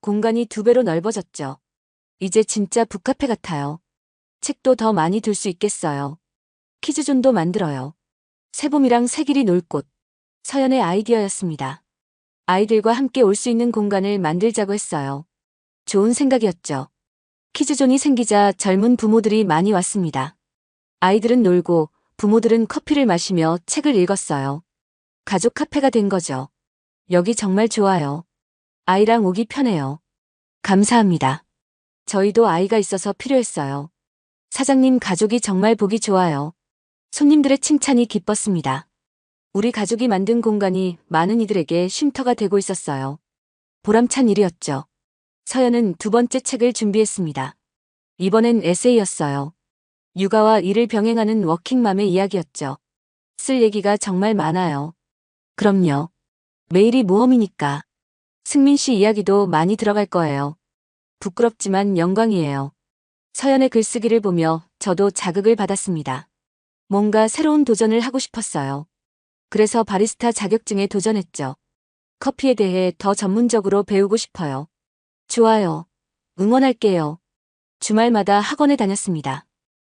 공간이 2배로 넓어졌죠. 이제 진짜 북카페 같아요. 책도 더 많이 둘 수 있겠어요. 퀴즈존도 만들어요. 세봄이랑 새길이 놀 곳. 서연의 아이디어였습니다. 아이들과 함께 올 수 있는 공간을 만들자고 했어요. 좋은 생각이었죠. 퀴즈존이 생기자 젊은 부모들이 많이 왔습니다. 아이들은 놀고 부모들은 커피를 마시며 책을 읽었어요. 가족 카페가 된 거죠. 여기 정말 좋아요. 아이랑 오기 편해요. 감사합니다. 저희도 아이가 있어서 필요했어요. 사장님 가족이 정말 보기 좋아요. 손님들의 칭찬이 기뻤습니다. 우리 가족이 만든 공간이 많은 이들에게 쉼터가 되고 있었어요. 보람찬 일이었죠. 서연은 2번째 책을 준비했습니다. 이번엔 에세이였어요. 육아와 일을 병행하는 워킹맘의 이야기였죠. 쓸 얘기가 정말 많아요. 그럼요. 매일이 모험이니까. 승민 씨 이야기도 많이 들어갈 거예요. 부끄럽지만 영광이에요. 서연의 글쓰기를 보며 저도 자극을 받았습니다. 뭔가 새로운 도전을 하고 싶었어요. 그래서 바리스타 자격증에 도전했죠. 커피에 대해 더 전문적으로 배우고 싶어요. 좋아요. 응원할게요. 주말마다 학원에 다녔습니다.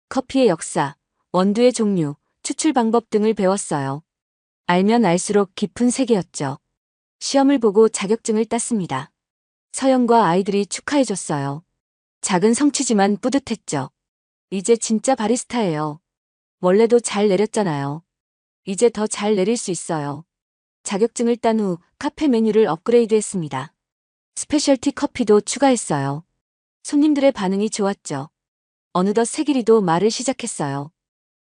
커피의 역사, 원두의 종류, 추출 방법 등을 배웠어요. 알면 알수록 깊은 세계였죠. 시험을 보고 자격증을 땄습니다. 서연과 아이들이 축하해줬어요. 작은 성취지만 뿌듯했죠. 이제 진짜 바리스타예요. 원래도 잘 내렸잖아요. 이제 더 잘 내릴 수 있어요. 자격증을 딴 후 카페 메뉴를 업그레이드했습니다. 스페셜티 커피도 추가했어요. 손님들의 반응이 좋았죠. 어느덧 새길이도 말을 시작했어요.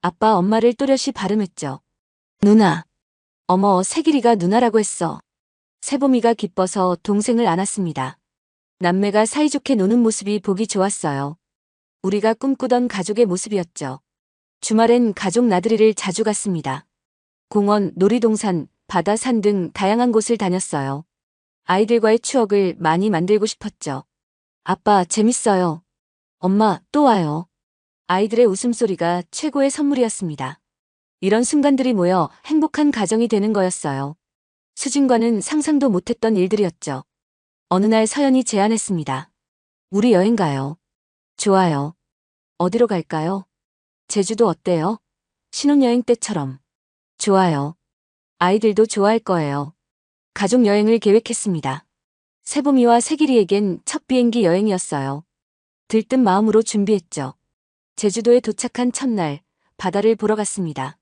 아빠 엄마를 또렷이 발음했죠. 누나. 어머 새길이가 누나라고 했어. 세봄이가 기뻐서 동생을 안았습니다. 남매가 사이좋게 노는 모습이 보기 좋았어요. 우리가 꿈꾸던 가족의 모습이었죠. 주말엔 가족 나들이를 자주 갔습니다. 공원, 놀이동산, 바다, 산 등 다양한 곳을 다녔어요. 아이들과의 추억을 많이 만들고 싶었죠. 아빠, 재밌어요. 엄마, 또 와요. 아이들의 웃음소리가 최고의 선물이었습니다. 이런 순간들이 모여 행복한 가정이 되는 거였어요. 수진과는 상상도 못했던 일들이었죠. 어느 날 서연이 제안했습니다. 우리 여행 가요. 좋아요. 어디로 갈까요? 제주도 어때요? 신혼여행 때처럼. 좋아요. 아이들도 좋아할 거예요. 가족 여행을 계획했습니다. 세봄이와 세길이에겐 첫 비행기 여행이었어요. 들뜬 마음으로 준비했죠. 제주도에 도착한 첫날, 바다를 보러 갔습니다.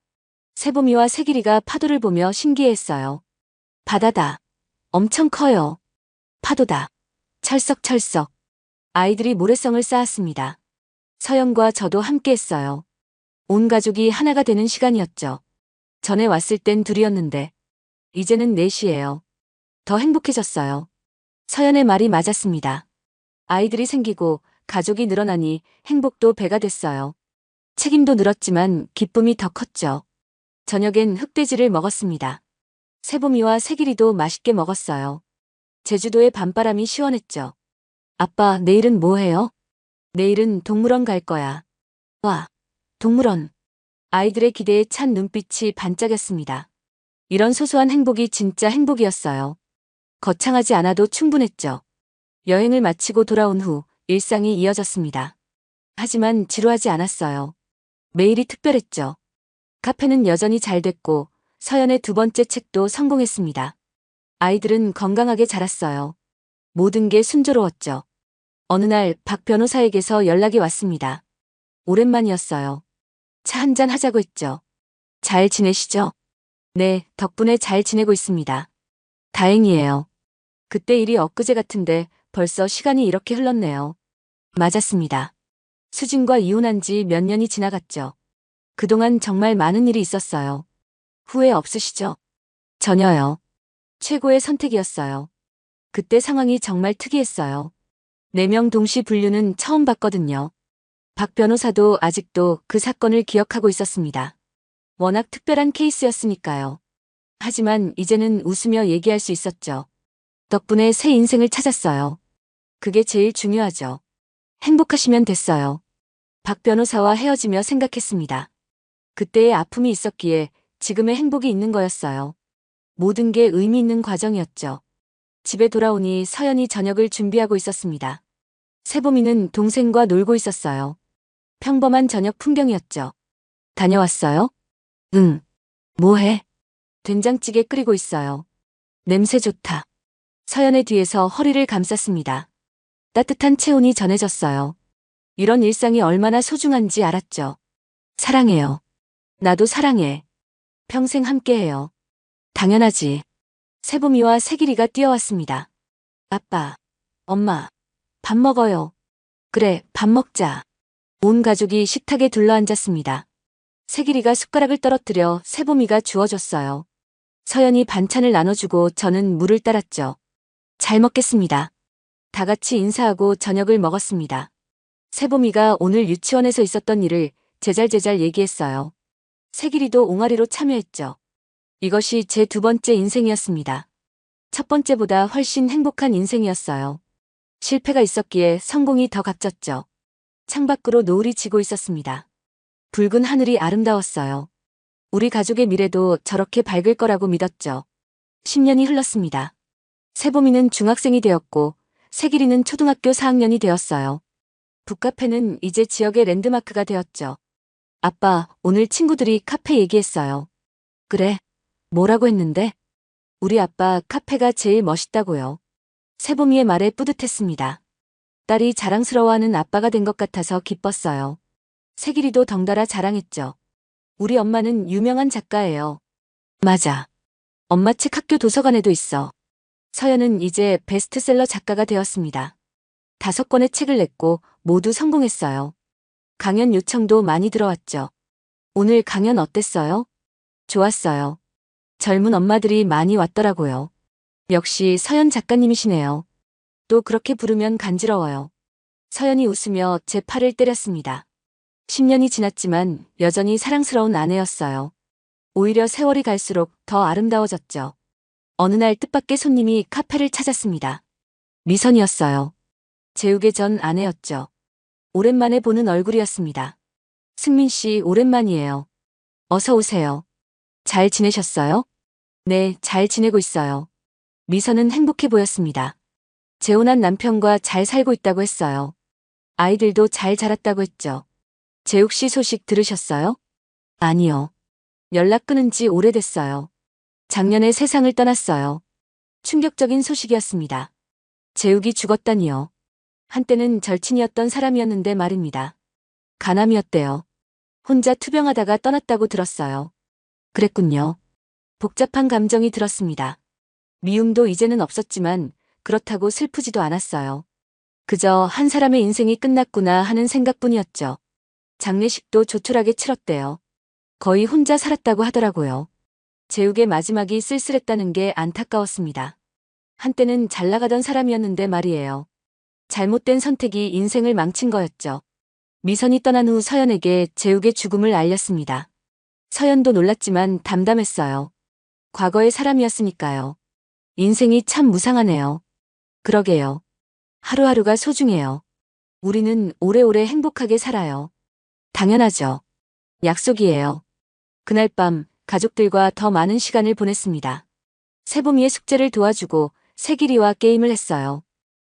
세봄이와 세길이가 파도를 보며 신기해했어요. 바다다. 엄청 커요. 파도다. 철썩철썩. 아이들이 모래성을 쌓았습니다. 서연과 저도 함께 했어요. 온 가족이 하나가 되는 시간이었죠. 전에 왔을 땐 둘이었는데, 이제는 넷이에요. 더 행복해졌어요. 서연의 말이 맞았습니다. 아이들이 생기고 가족이 늘어나니 행복도 배가 됐어요. 책임도 늘었지만 기쁨이 더 컸죠. 저녁엔 흑돼지를 먹었습니다. 세봄이와 세길이도 맛있게 먹었어요. 제주도의 밤바람이 시원했죠. 아빠, 내일은 뭐 해요? 내일은 동물원 갈 거야. 와, 동물원. 아이들의 기대에 찬 눈빛이 반짝였습니다. 이런 소소한 행복이 진짜 행복이었어요. 거창하지 않아도 충분했죠. 여행을 마치고 돌아온 후 일상이 이어졌습니다. 하지만 지루하지 않았어요. 매일이 특별했죠. 카페는 여전히 잘 됐고 서연의 두 번째 책도 성공했습니다. 아이들은 건강하게 자랐어요. 모든 게 순조로웠죠. 어느 날 박 변호사에게서 연락이 왔습니다. 오랜만이었어요. 차 한잔 하자고 했죠. 잘 지내시죠? 네, 덕분에 잘 지내고 있습니다. 다행이에요. 그때 일이 엊그제 같은데 벌써 시간이 이렇게 흘렀네요. 맞았습니다. 수진과 이혼한 지 몇 년이 지나갔죠. 그동안 정말 많은 일이 있었어요. 후회 없으시죠? 전혀요. 최고의 선택이었어요. 그때 상황이 정말 특이했어요. 4명 동시 분류는 처음 봤거든요. 박 변호사도 아직도 그 사건을 기억하고 있었습니다. 워낙 특별한 케이스였으니까요. 하지만 이제는 웃으며 얘기할 수 있었죠. 덕분에 새 인생을 찾았어요. 그게 제일 중요하죠. 행복하시면 됐어요. 박 변호사와 헤어지며 생각했습니다. 그때의 아픔이 있었기에 지금의 행복이 있는 거였어요. 모든 게 의미 있는 과정이었죠. 집에 돌아오니 서연이 저녁을 준비하고 있었습니다. 세봄이는 동생과 놀고 있었어요. 평범한 저녁 풍경이었죠. 다녀왔어요? 응. 뭐해? 된장찌개 끓이고 있어요. 냄새 좋다. 서연의 뒤에서 허리를 감쌌습니다. 따뜻한 체온이 전해졌어요. 이런 일상이 얼마나 소중한지 알았죠. 사랑해요. 나도 사랑해. 평생 함께해요. 당연하지. 세봄이와 세길이가 뛰어왔습니다. 아빠, 엄마, 밥 먹어요. 그래, 밥 먹자. 온 가족이 식탁에 둘러앉았습니다. 세길이가 숟가락을 떨어뜨려 세봄이가 주워줬어요. 서연이 반찬을 나눠주고 저는 물을 따랐죠. 잘 먹겠습니다. 다 같이 인사하고 저녁을 먹었습니다. 세봄이가 오늘 유치원에서 있었던 일을 제잘제잘 얘기했어요. 세길이도 옹알이로 참여했죠. 이것이 제 두 번째 인생이었습니다. 첫 번째보다 훨씬 행복한 인생이었어요. 실패가 있었기에 성공이 더 값졌죠. 창밖으로 노을이 지고 있었습니다. 붉은 하늘이 아름다웠어요. 우리 가족의 미래도 저렇게 밝을 거라고 믿었죠. 10년이 흘렀습니다. 세봄이는 중학생이 되었고 세길이는 초등학교 4학년이 되었어요. 북카페는 이제 지역의 랜드마크가 되었죠. 아빠, 오늘 친구들이 카페 얘기했어요. 그래? 뭐라고 했는데? 우리 아빠 카페가 제일 멋있다고요. 세봄이의 말에 뿌듯했습니다. 딸이 자랑스러워하는 아빠가 된 것 같아서 기뻤어요. 세길이도 덩달아 자랑했죠. 우리 엄마는 유명한 작가예요. 맞아. 엄마 책 학교 도서관에도 있어. 서연은 이제 베스트셀러 작가가 되었습니다. 5권의 책을 냈고 모두 성공했어요. 강연 요청도 많이 들어왔죠. 오늘 강연 어땠어요? 좋았어요. 젊은 엄마들이 많이 왔더라고요. 역시 서연 작가님이시네요. 또 그렇게 부르면 간지러워요. 서연이 웃으며 제 팔을 때렸습니다. 10년이 지났지만 여전히 사랑스러운 아내였어요. 오히려 세월이 갈수록 더 아름다워졌죠. 어느 날 뜻밖의 손님이 카페를 찾았습니다. 미선이었어요. 재욱의 전 아내였죠. 오랜만에 보는 얼굴이었습니다. 승민 씨, 오랜만이에요. 어서 오세요. 잘 지내셨어요? 네, 잘 지내고 있어요. 미선은 행복해 보였습니다. 재혼한 남편과 잘 살고 있다고 했어요. 아이들도 잘 자랐다고 했죠. 재욱 씨 소식 들으셨어요? 아니요. 연락 끊은 지 오래됐어요. 작년에 세상을 떠났어요. 충격적인 소식이었습니다. 재욱이 죽었다니요. 한때는 절친이었던 사람이었는데 말입니다. 간암이었대요. 혼자 투병하다가 떠났다고 들었어요. 그랬군요. 복잡한 감정이 들었습니다. 미움도 이제는 없었지만 그렇다고 슬프지도 않았어요. 그저 한 사람의 인생이 끝났구나 하는 생각뿐이었죠. 장례식도 조촐하게 치렀대요. 거의 혼자 살았다고 하더라고요. 재욱의 마지막이 쓸쓸했다는 게 안타까웠습니다. 한때는 잘 나가던 사람이었는데 말이에요. 잘못된 선택이 인생을 망친 거였죠. 미선이 떠난 후 서연에게 재욱의 죽음을 알렸습니다. 서연도 놀랐지만 담담했어요. 과거의 사람이었으니까요. 인생이 참 무상하네요. 그러게요. 하루하루가 소중해요. 우리는 오래오래 행복하게 살아요. 당연하죠. 약속이에요. 그날 밤 가족들과 더 많은 시간을 보냈습니다. 세봄이의 숙제를 도와주고 새길이와 게임을 했어요.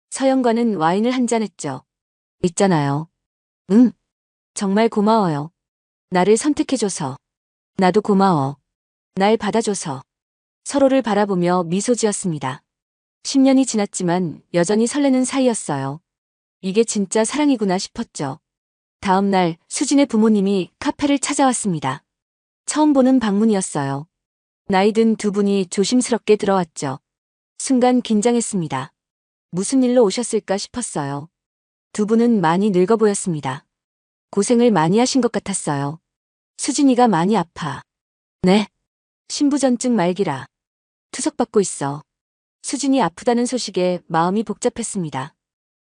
서연과는 와인을 한잔 했죠. 있잖아요. 응. 정말 고마워요. 나를 선택해줘서. 나도 고마워. 날 받아줘서. 서로를 바라보며 미소 지었습니다. 10년이 지났지만 여전히 설레는 사이였어요. 이게 진짜 사랑이구나 싶었죠. 다음 날 수진의 부모님이 카페를 찾아왔습니다. 처음 보는 방문이었어요. 나이 든 두 분이 조심스럽게 들어왔죠. 순간 긴장했습니다. 무슨 일로 오셨을까 싶었어요. 두 분은 많이 늙어 보였습니다. 고생을 많이 하신 것 같았어요. 수진이가 많이 아파. 네. 신부전증 말기라. 투석받고 있어. 수진이 아프다는 소식에 마음이 복잡했습니다.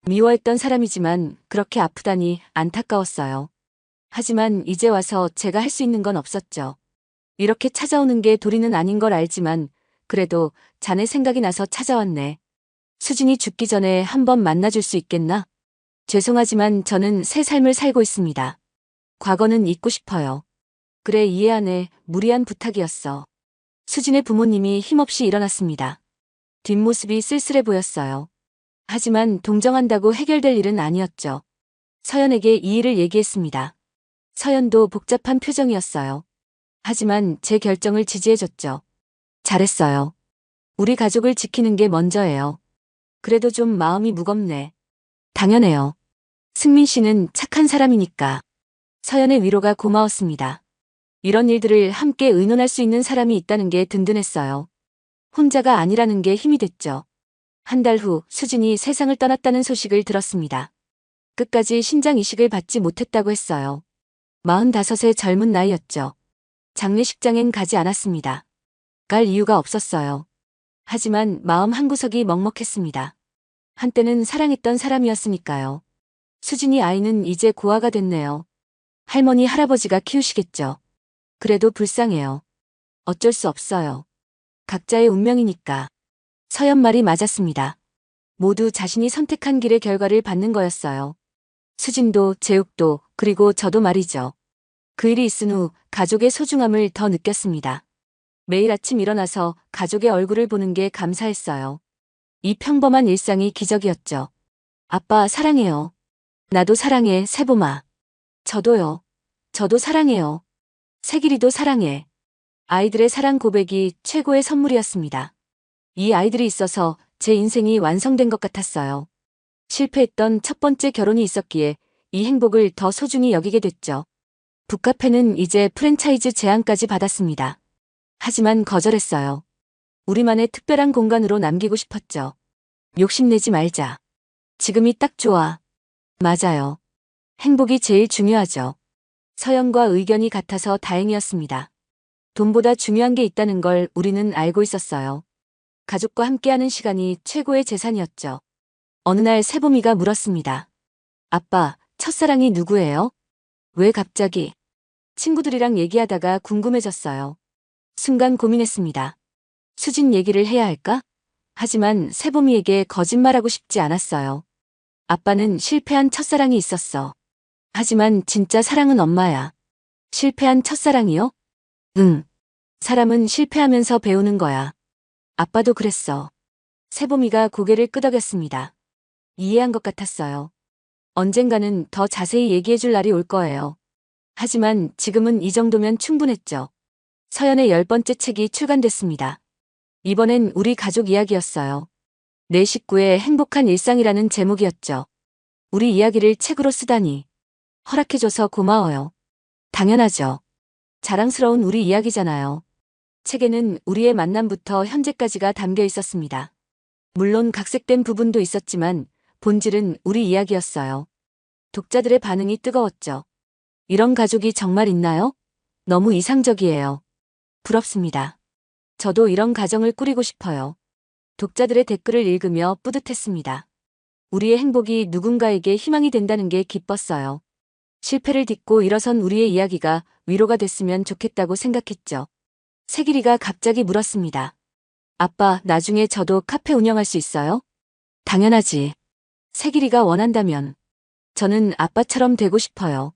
미워했던 사람이지만 그렇게 아프다니 안타까웠어요. 하지만 이제 와서 제가 할 수 있는 건 없었죠. 이렇게 찾아오는 게 도리는 아닌 걸 알지만 그래도 자네 생각이 나서 찾아왔네. 수진이 죽기 전에 한번 만나줄 수 있겠나? 죄송하지만 저는 새 삶을 살고 있습니다. 과거는 잊고 싶어요. 그래, 이해하네. 무리한 부탁이었어. 수진의 부모님이 힘없이 일어났습니다. 뒷모습이 쓸쓸해 보였어요. 하지만 동정한다고 해결될 일은 아니었죠. 서연에게 이 일을 얘기했습니다. 서연도 복잡한 표정이었어요. 하지만 제 결정을 지지해줬죠. 잘했어요. 우리 가족을 지키는 게 먼저예요. 그래도 좀 마음이 무겁네. 당연해요. 승민 씨는 착한 사람이니까. 서연의 위로가 고마웠습니다. 이런 일들을 함께 의논할 수 있는 사람이 있다는 게 든든했어요. 혼자가 아니라는 게 힘이 됐죠. 한 달 후 수진이 세상을 떠났다는 소식을 들었습니다. 끝까지 신장 이식을 받지 못했다고 했어요. 45의 젊은 나이였죠. 장례식장엔 가지 않았습니다. 갈 이유가 없었어요. 하지만 마음 한구석이 먹먹했습니다. 한때는 사랑했던 사람이었으니까요. 수진이 아이는 이제 고아가 됐네요. 할머니, 할아버지가 키우시겠죠. 그래도 불쌍해요. 어쩔 수 없어요. 각자의 운명이니까. 서연 말이 맞았습니다. 모두 자신이 선택한 길의 결과를 받는 거였어요. 수진도, 재욱도, 그리고 저도 말이죠. 그 일이 있은 후 가족의 소중함을 더 느꼈습니다. 매일 아침 일어나서 가족의 얼굴을 보는 게 감사했어요. 이 평범한 일상이 기적이었죠. 아빠 사랑해요. 나도 사랑해, 세봄아. 저도요. 저도 사랑해요. 새길이도 사랑해. 아이들의 사랑 고백이 최고의 선물이었습니다. 이 아이들이 있어서 제 인생이 완성된 것 같았어요. 실패했던 첫 번째 결혼이 있었기에 이 행복을 더 소중히 여기게 됐죠. 북카페는 이제 프랜차이즈 제안까지 받았습니다. 하지만 거절했어요. 우리만의 특별한 공간으로 남기고 싶었죠. 욕심내지 말자. 지금이 딱 좋아. 맞아요. 행복이 제일 중요하죠. 서연과 의견이 같아서 다행이었습니다. 돈보다 중요한 게 있다는 걸 우리는 알고 있었어요. 가족과 함께하는 시간이 최고의 재산이었죠. 어느 날 세봄이가 물었습니다. 아빠, 첫사랑이 누구예요? 왜 갑자기? 친구들이랑 얘기하다가 궁금해졌어요. 순간 고민했습니다. 수진 얘기를 해야 할까? 하지만 세봄이에게 거짓말하고 싶지 않았어요. 아빠는 실패한 첫사랑이 있었어. 하지만 진짜 사랑은 엄마야. 실패한 첫사랑이요? 응. 사람은 실패하면서 배우는 거야. 아빠도 그랬어. 세봄이가 고개를 끄덕였습니다. 이해한 것 같았어요. 언젠가는 더 자세히 얘기해줄 날이 올 거예요. 하지만 지금은 이 정도면 충분했죠. 서연의 10번째 책이 출간됐습니다. 이번엔 우리 가족 이야기였어요. 내 식구의 행복한 일상이라는 제목이었죠. 우리 이야기를 책으로 쓰다니. 허락해줘서 고마워요. 당연하죠. 자랑스러운 우리 이야기잖아요. 책에는 우리의 만남부터 현재까지가 담겨 있었습니다. 물론 각색된 부분도 있었지만 본질은 우리 이야기였어요. 독자들의 반응이 뜨거웠죠. 이런 가족이 정말 있나요? 너무 이상적이에요. 부럽습니다. 저도 이런 가정을 꾸리고 싶어요. 독자들의 댓글을 읽으며 뿌듯했습니다. 우리의 행복이 누군가에게 희망이 된다는 게 기뻤어요. 실패를 딛고 일어선 우리의 이야기가 위로가 됐으면 좋겠다고 생각했죠. 세길이가 갑자기 물었습니다. 아빠, 나중에 저도 카페 운영할 수 있어요? 당연하지. 세길이가 원한다면. 저는 아빠처럼 되고 싶어요.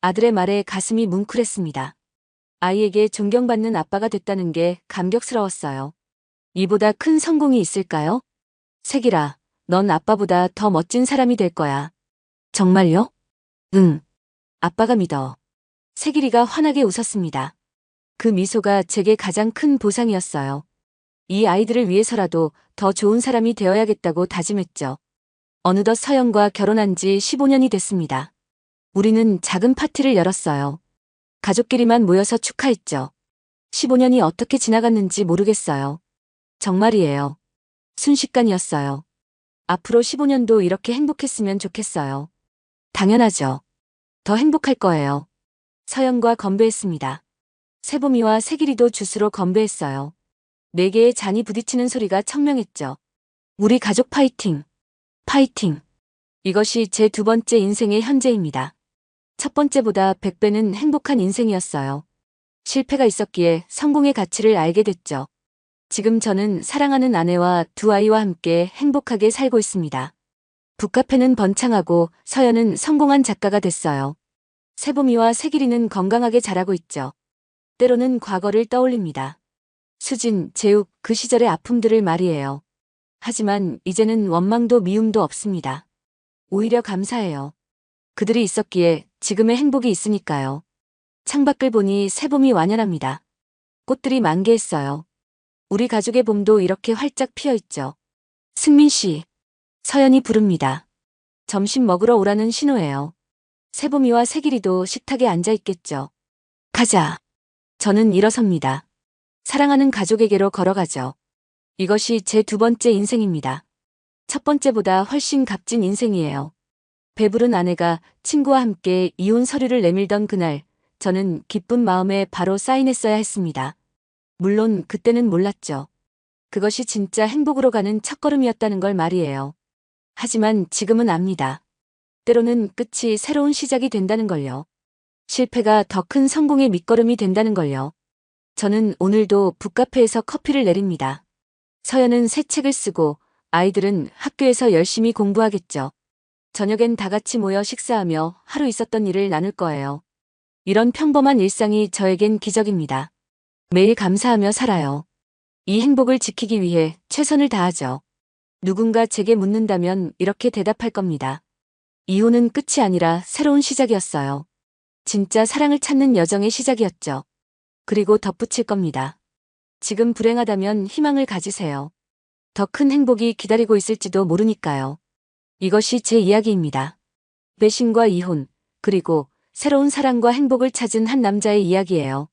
아들의 말에 가슴이 뭉클했습니다. 아이에게 존경받는 아빠가 됐다는 게 감격스러웠어요. 이보다 큰 성공이 있을까요? 세길아, 넌 아빠보다 더 멋진 사람이 될 거야. 정말요? 응. 아빠가 믿어. 세길이가 환하게 웃었습니다. 그 미소가 제게 가장 큰 보상이었어요. 이 아이들을 위해서라도 더 좋은 사람이 되어야겠다고 다짐했죠. 어느덧 서연과 결혼한 지 15년이 됐습니다. 우리는 작은 파티를 열었어요. 가족끼리만 모여서 축하했죠. 15년이 어떻게 지나갔는지 모르겠어요. 정말이에요. 순식간이었어요. 앞으로 15년도 이렇게 행복했으면 좋겠어요. 당연하죠. 더 행복할 거예요. 서연과 건배했습니다. 세봄이와 세길이도 주스로 건배했어요. 네 개의 잔이 부딪히는 소리가 청명했죠. 우리 가족 파이팅! 파이팅! 이것이 제 두 번째 인생의 현재입니다. 첫 번째보다 100배는 행복한 인생이었어요. 실패가 있었기에 성공의 가치를 알게 됐죠. 지금 저는 사랑하는 아내와 두 아이와 함께 행복하게 살고 있습니다. 북카페는 번창하고 서연은 성공한 작가가 됐어요. 세봄이와 세길이는 건강하게 자라고 있죠. 때로는 과거를 떠올립니다. 수진, 재욱, 그 시절의 아픔들을 말이에요. 하지만 이제는 원망도 미움도 없습니다. 오히려 감사해요. 그들이 있었기에 지금의 행복이 있으니까요. 창밖을 보니 새봄이 완연합니다. 꽃들이 만개했어요. 우리 가족의 봄도 이렇게 활짝 피어있죠. 승민 씨, 서연이 부릅니다. 점심 먹으러 오라는 신호예요. 세봄이와 세길이도 식탁에 앉아있겠죠. 가자. 저는 일어섭니다. 사랑하는 가족에게로 걸어가죠. 이것이 제 두 번째 인생입니다. 첫 번째보다 훨씬 값진 인생이에요. 배부른 아내가 친구와 함께 이혼 서류를 내밀던 그날, 저는 기쁜 마음에 바로 사인했어야 했습니다. 물론 그때는 몰랐죠. 그것이 진짜 행복으로 가는 첫걸음이었다는 걸 말이에요. 하지만 지금은 압니다. 때로는 끝이 새로운 시작이 된다는 걸요. 실패가 더 큰 성공의 밑거름이 된다는 걸요. 저는 오늘도 북카페에서 커피를 내립니다. 서연은 새 책을 쓰고 아이들은 학교에서 열심히 공부하겠죠. 저녁엔 다 같이 모여 식사하며 하루 있었던 일을 나눌 거예요. 이런 평범한 일상이 저에겐 기적입니다. 매일 감사하며 살아요. 이 행복을 지키기 위해 최선을 다하죠. 누군가 제게 묻는다면 이렇게 대답할 겁니다. 이혼은 끝이 아니라 새로운 시작이었어요. 진짜 사랑을 찾는 여정의 시작이었죠. 그리고 덧붙일 겁니다. 지금 불행하다면 희망을 가지세요. 더 큰 행복이 기다리고 있을지도 모르니까요. 이것이 제 이야기입니다. 배신과 이혼, 그리고 새로운 사랑과 행복을 찾은 한 남자의 이야기예요.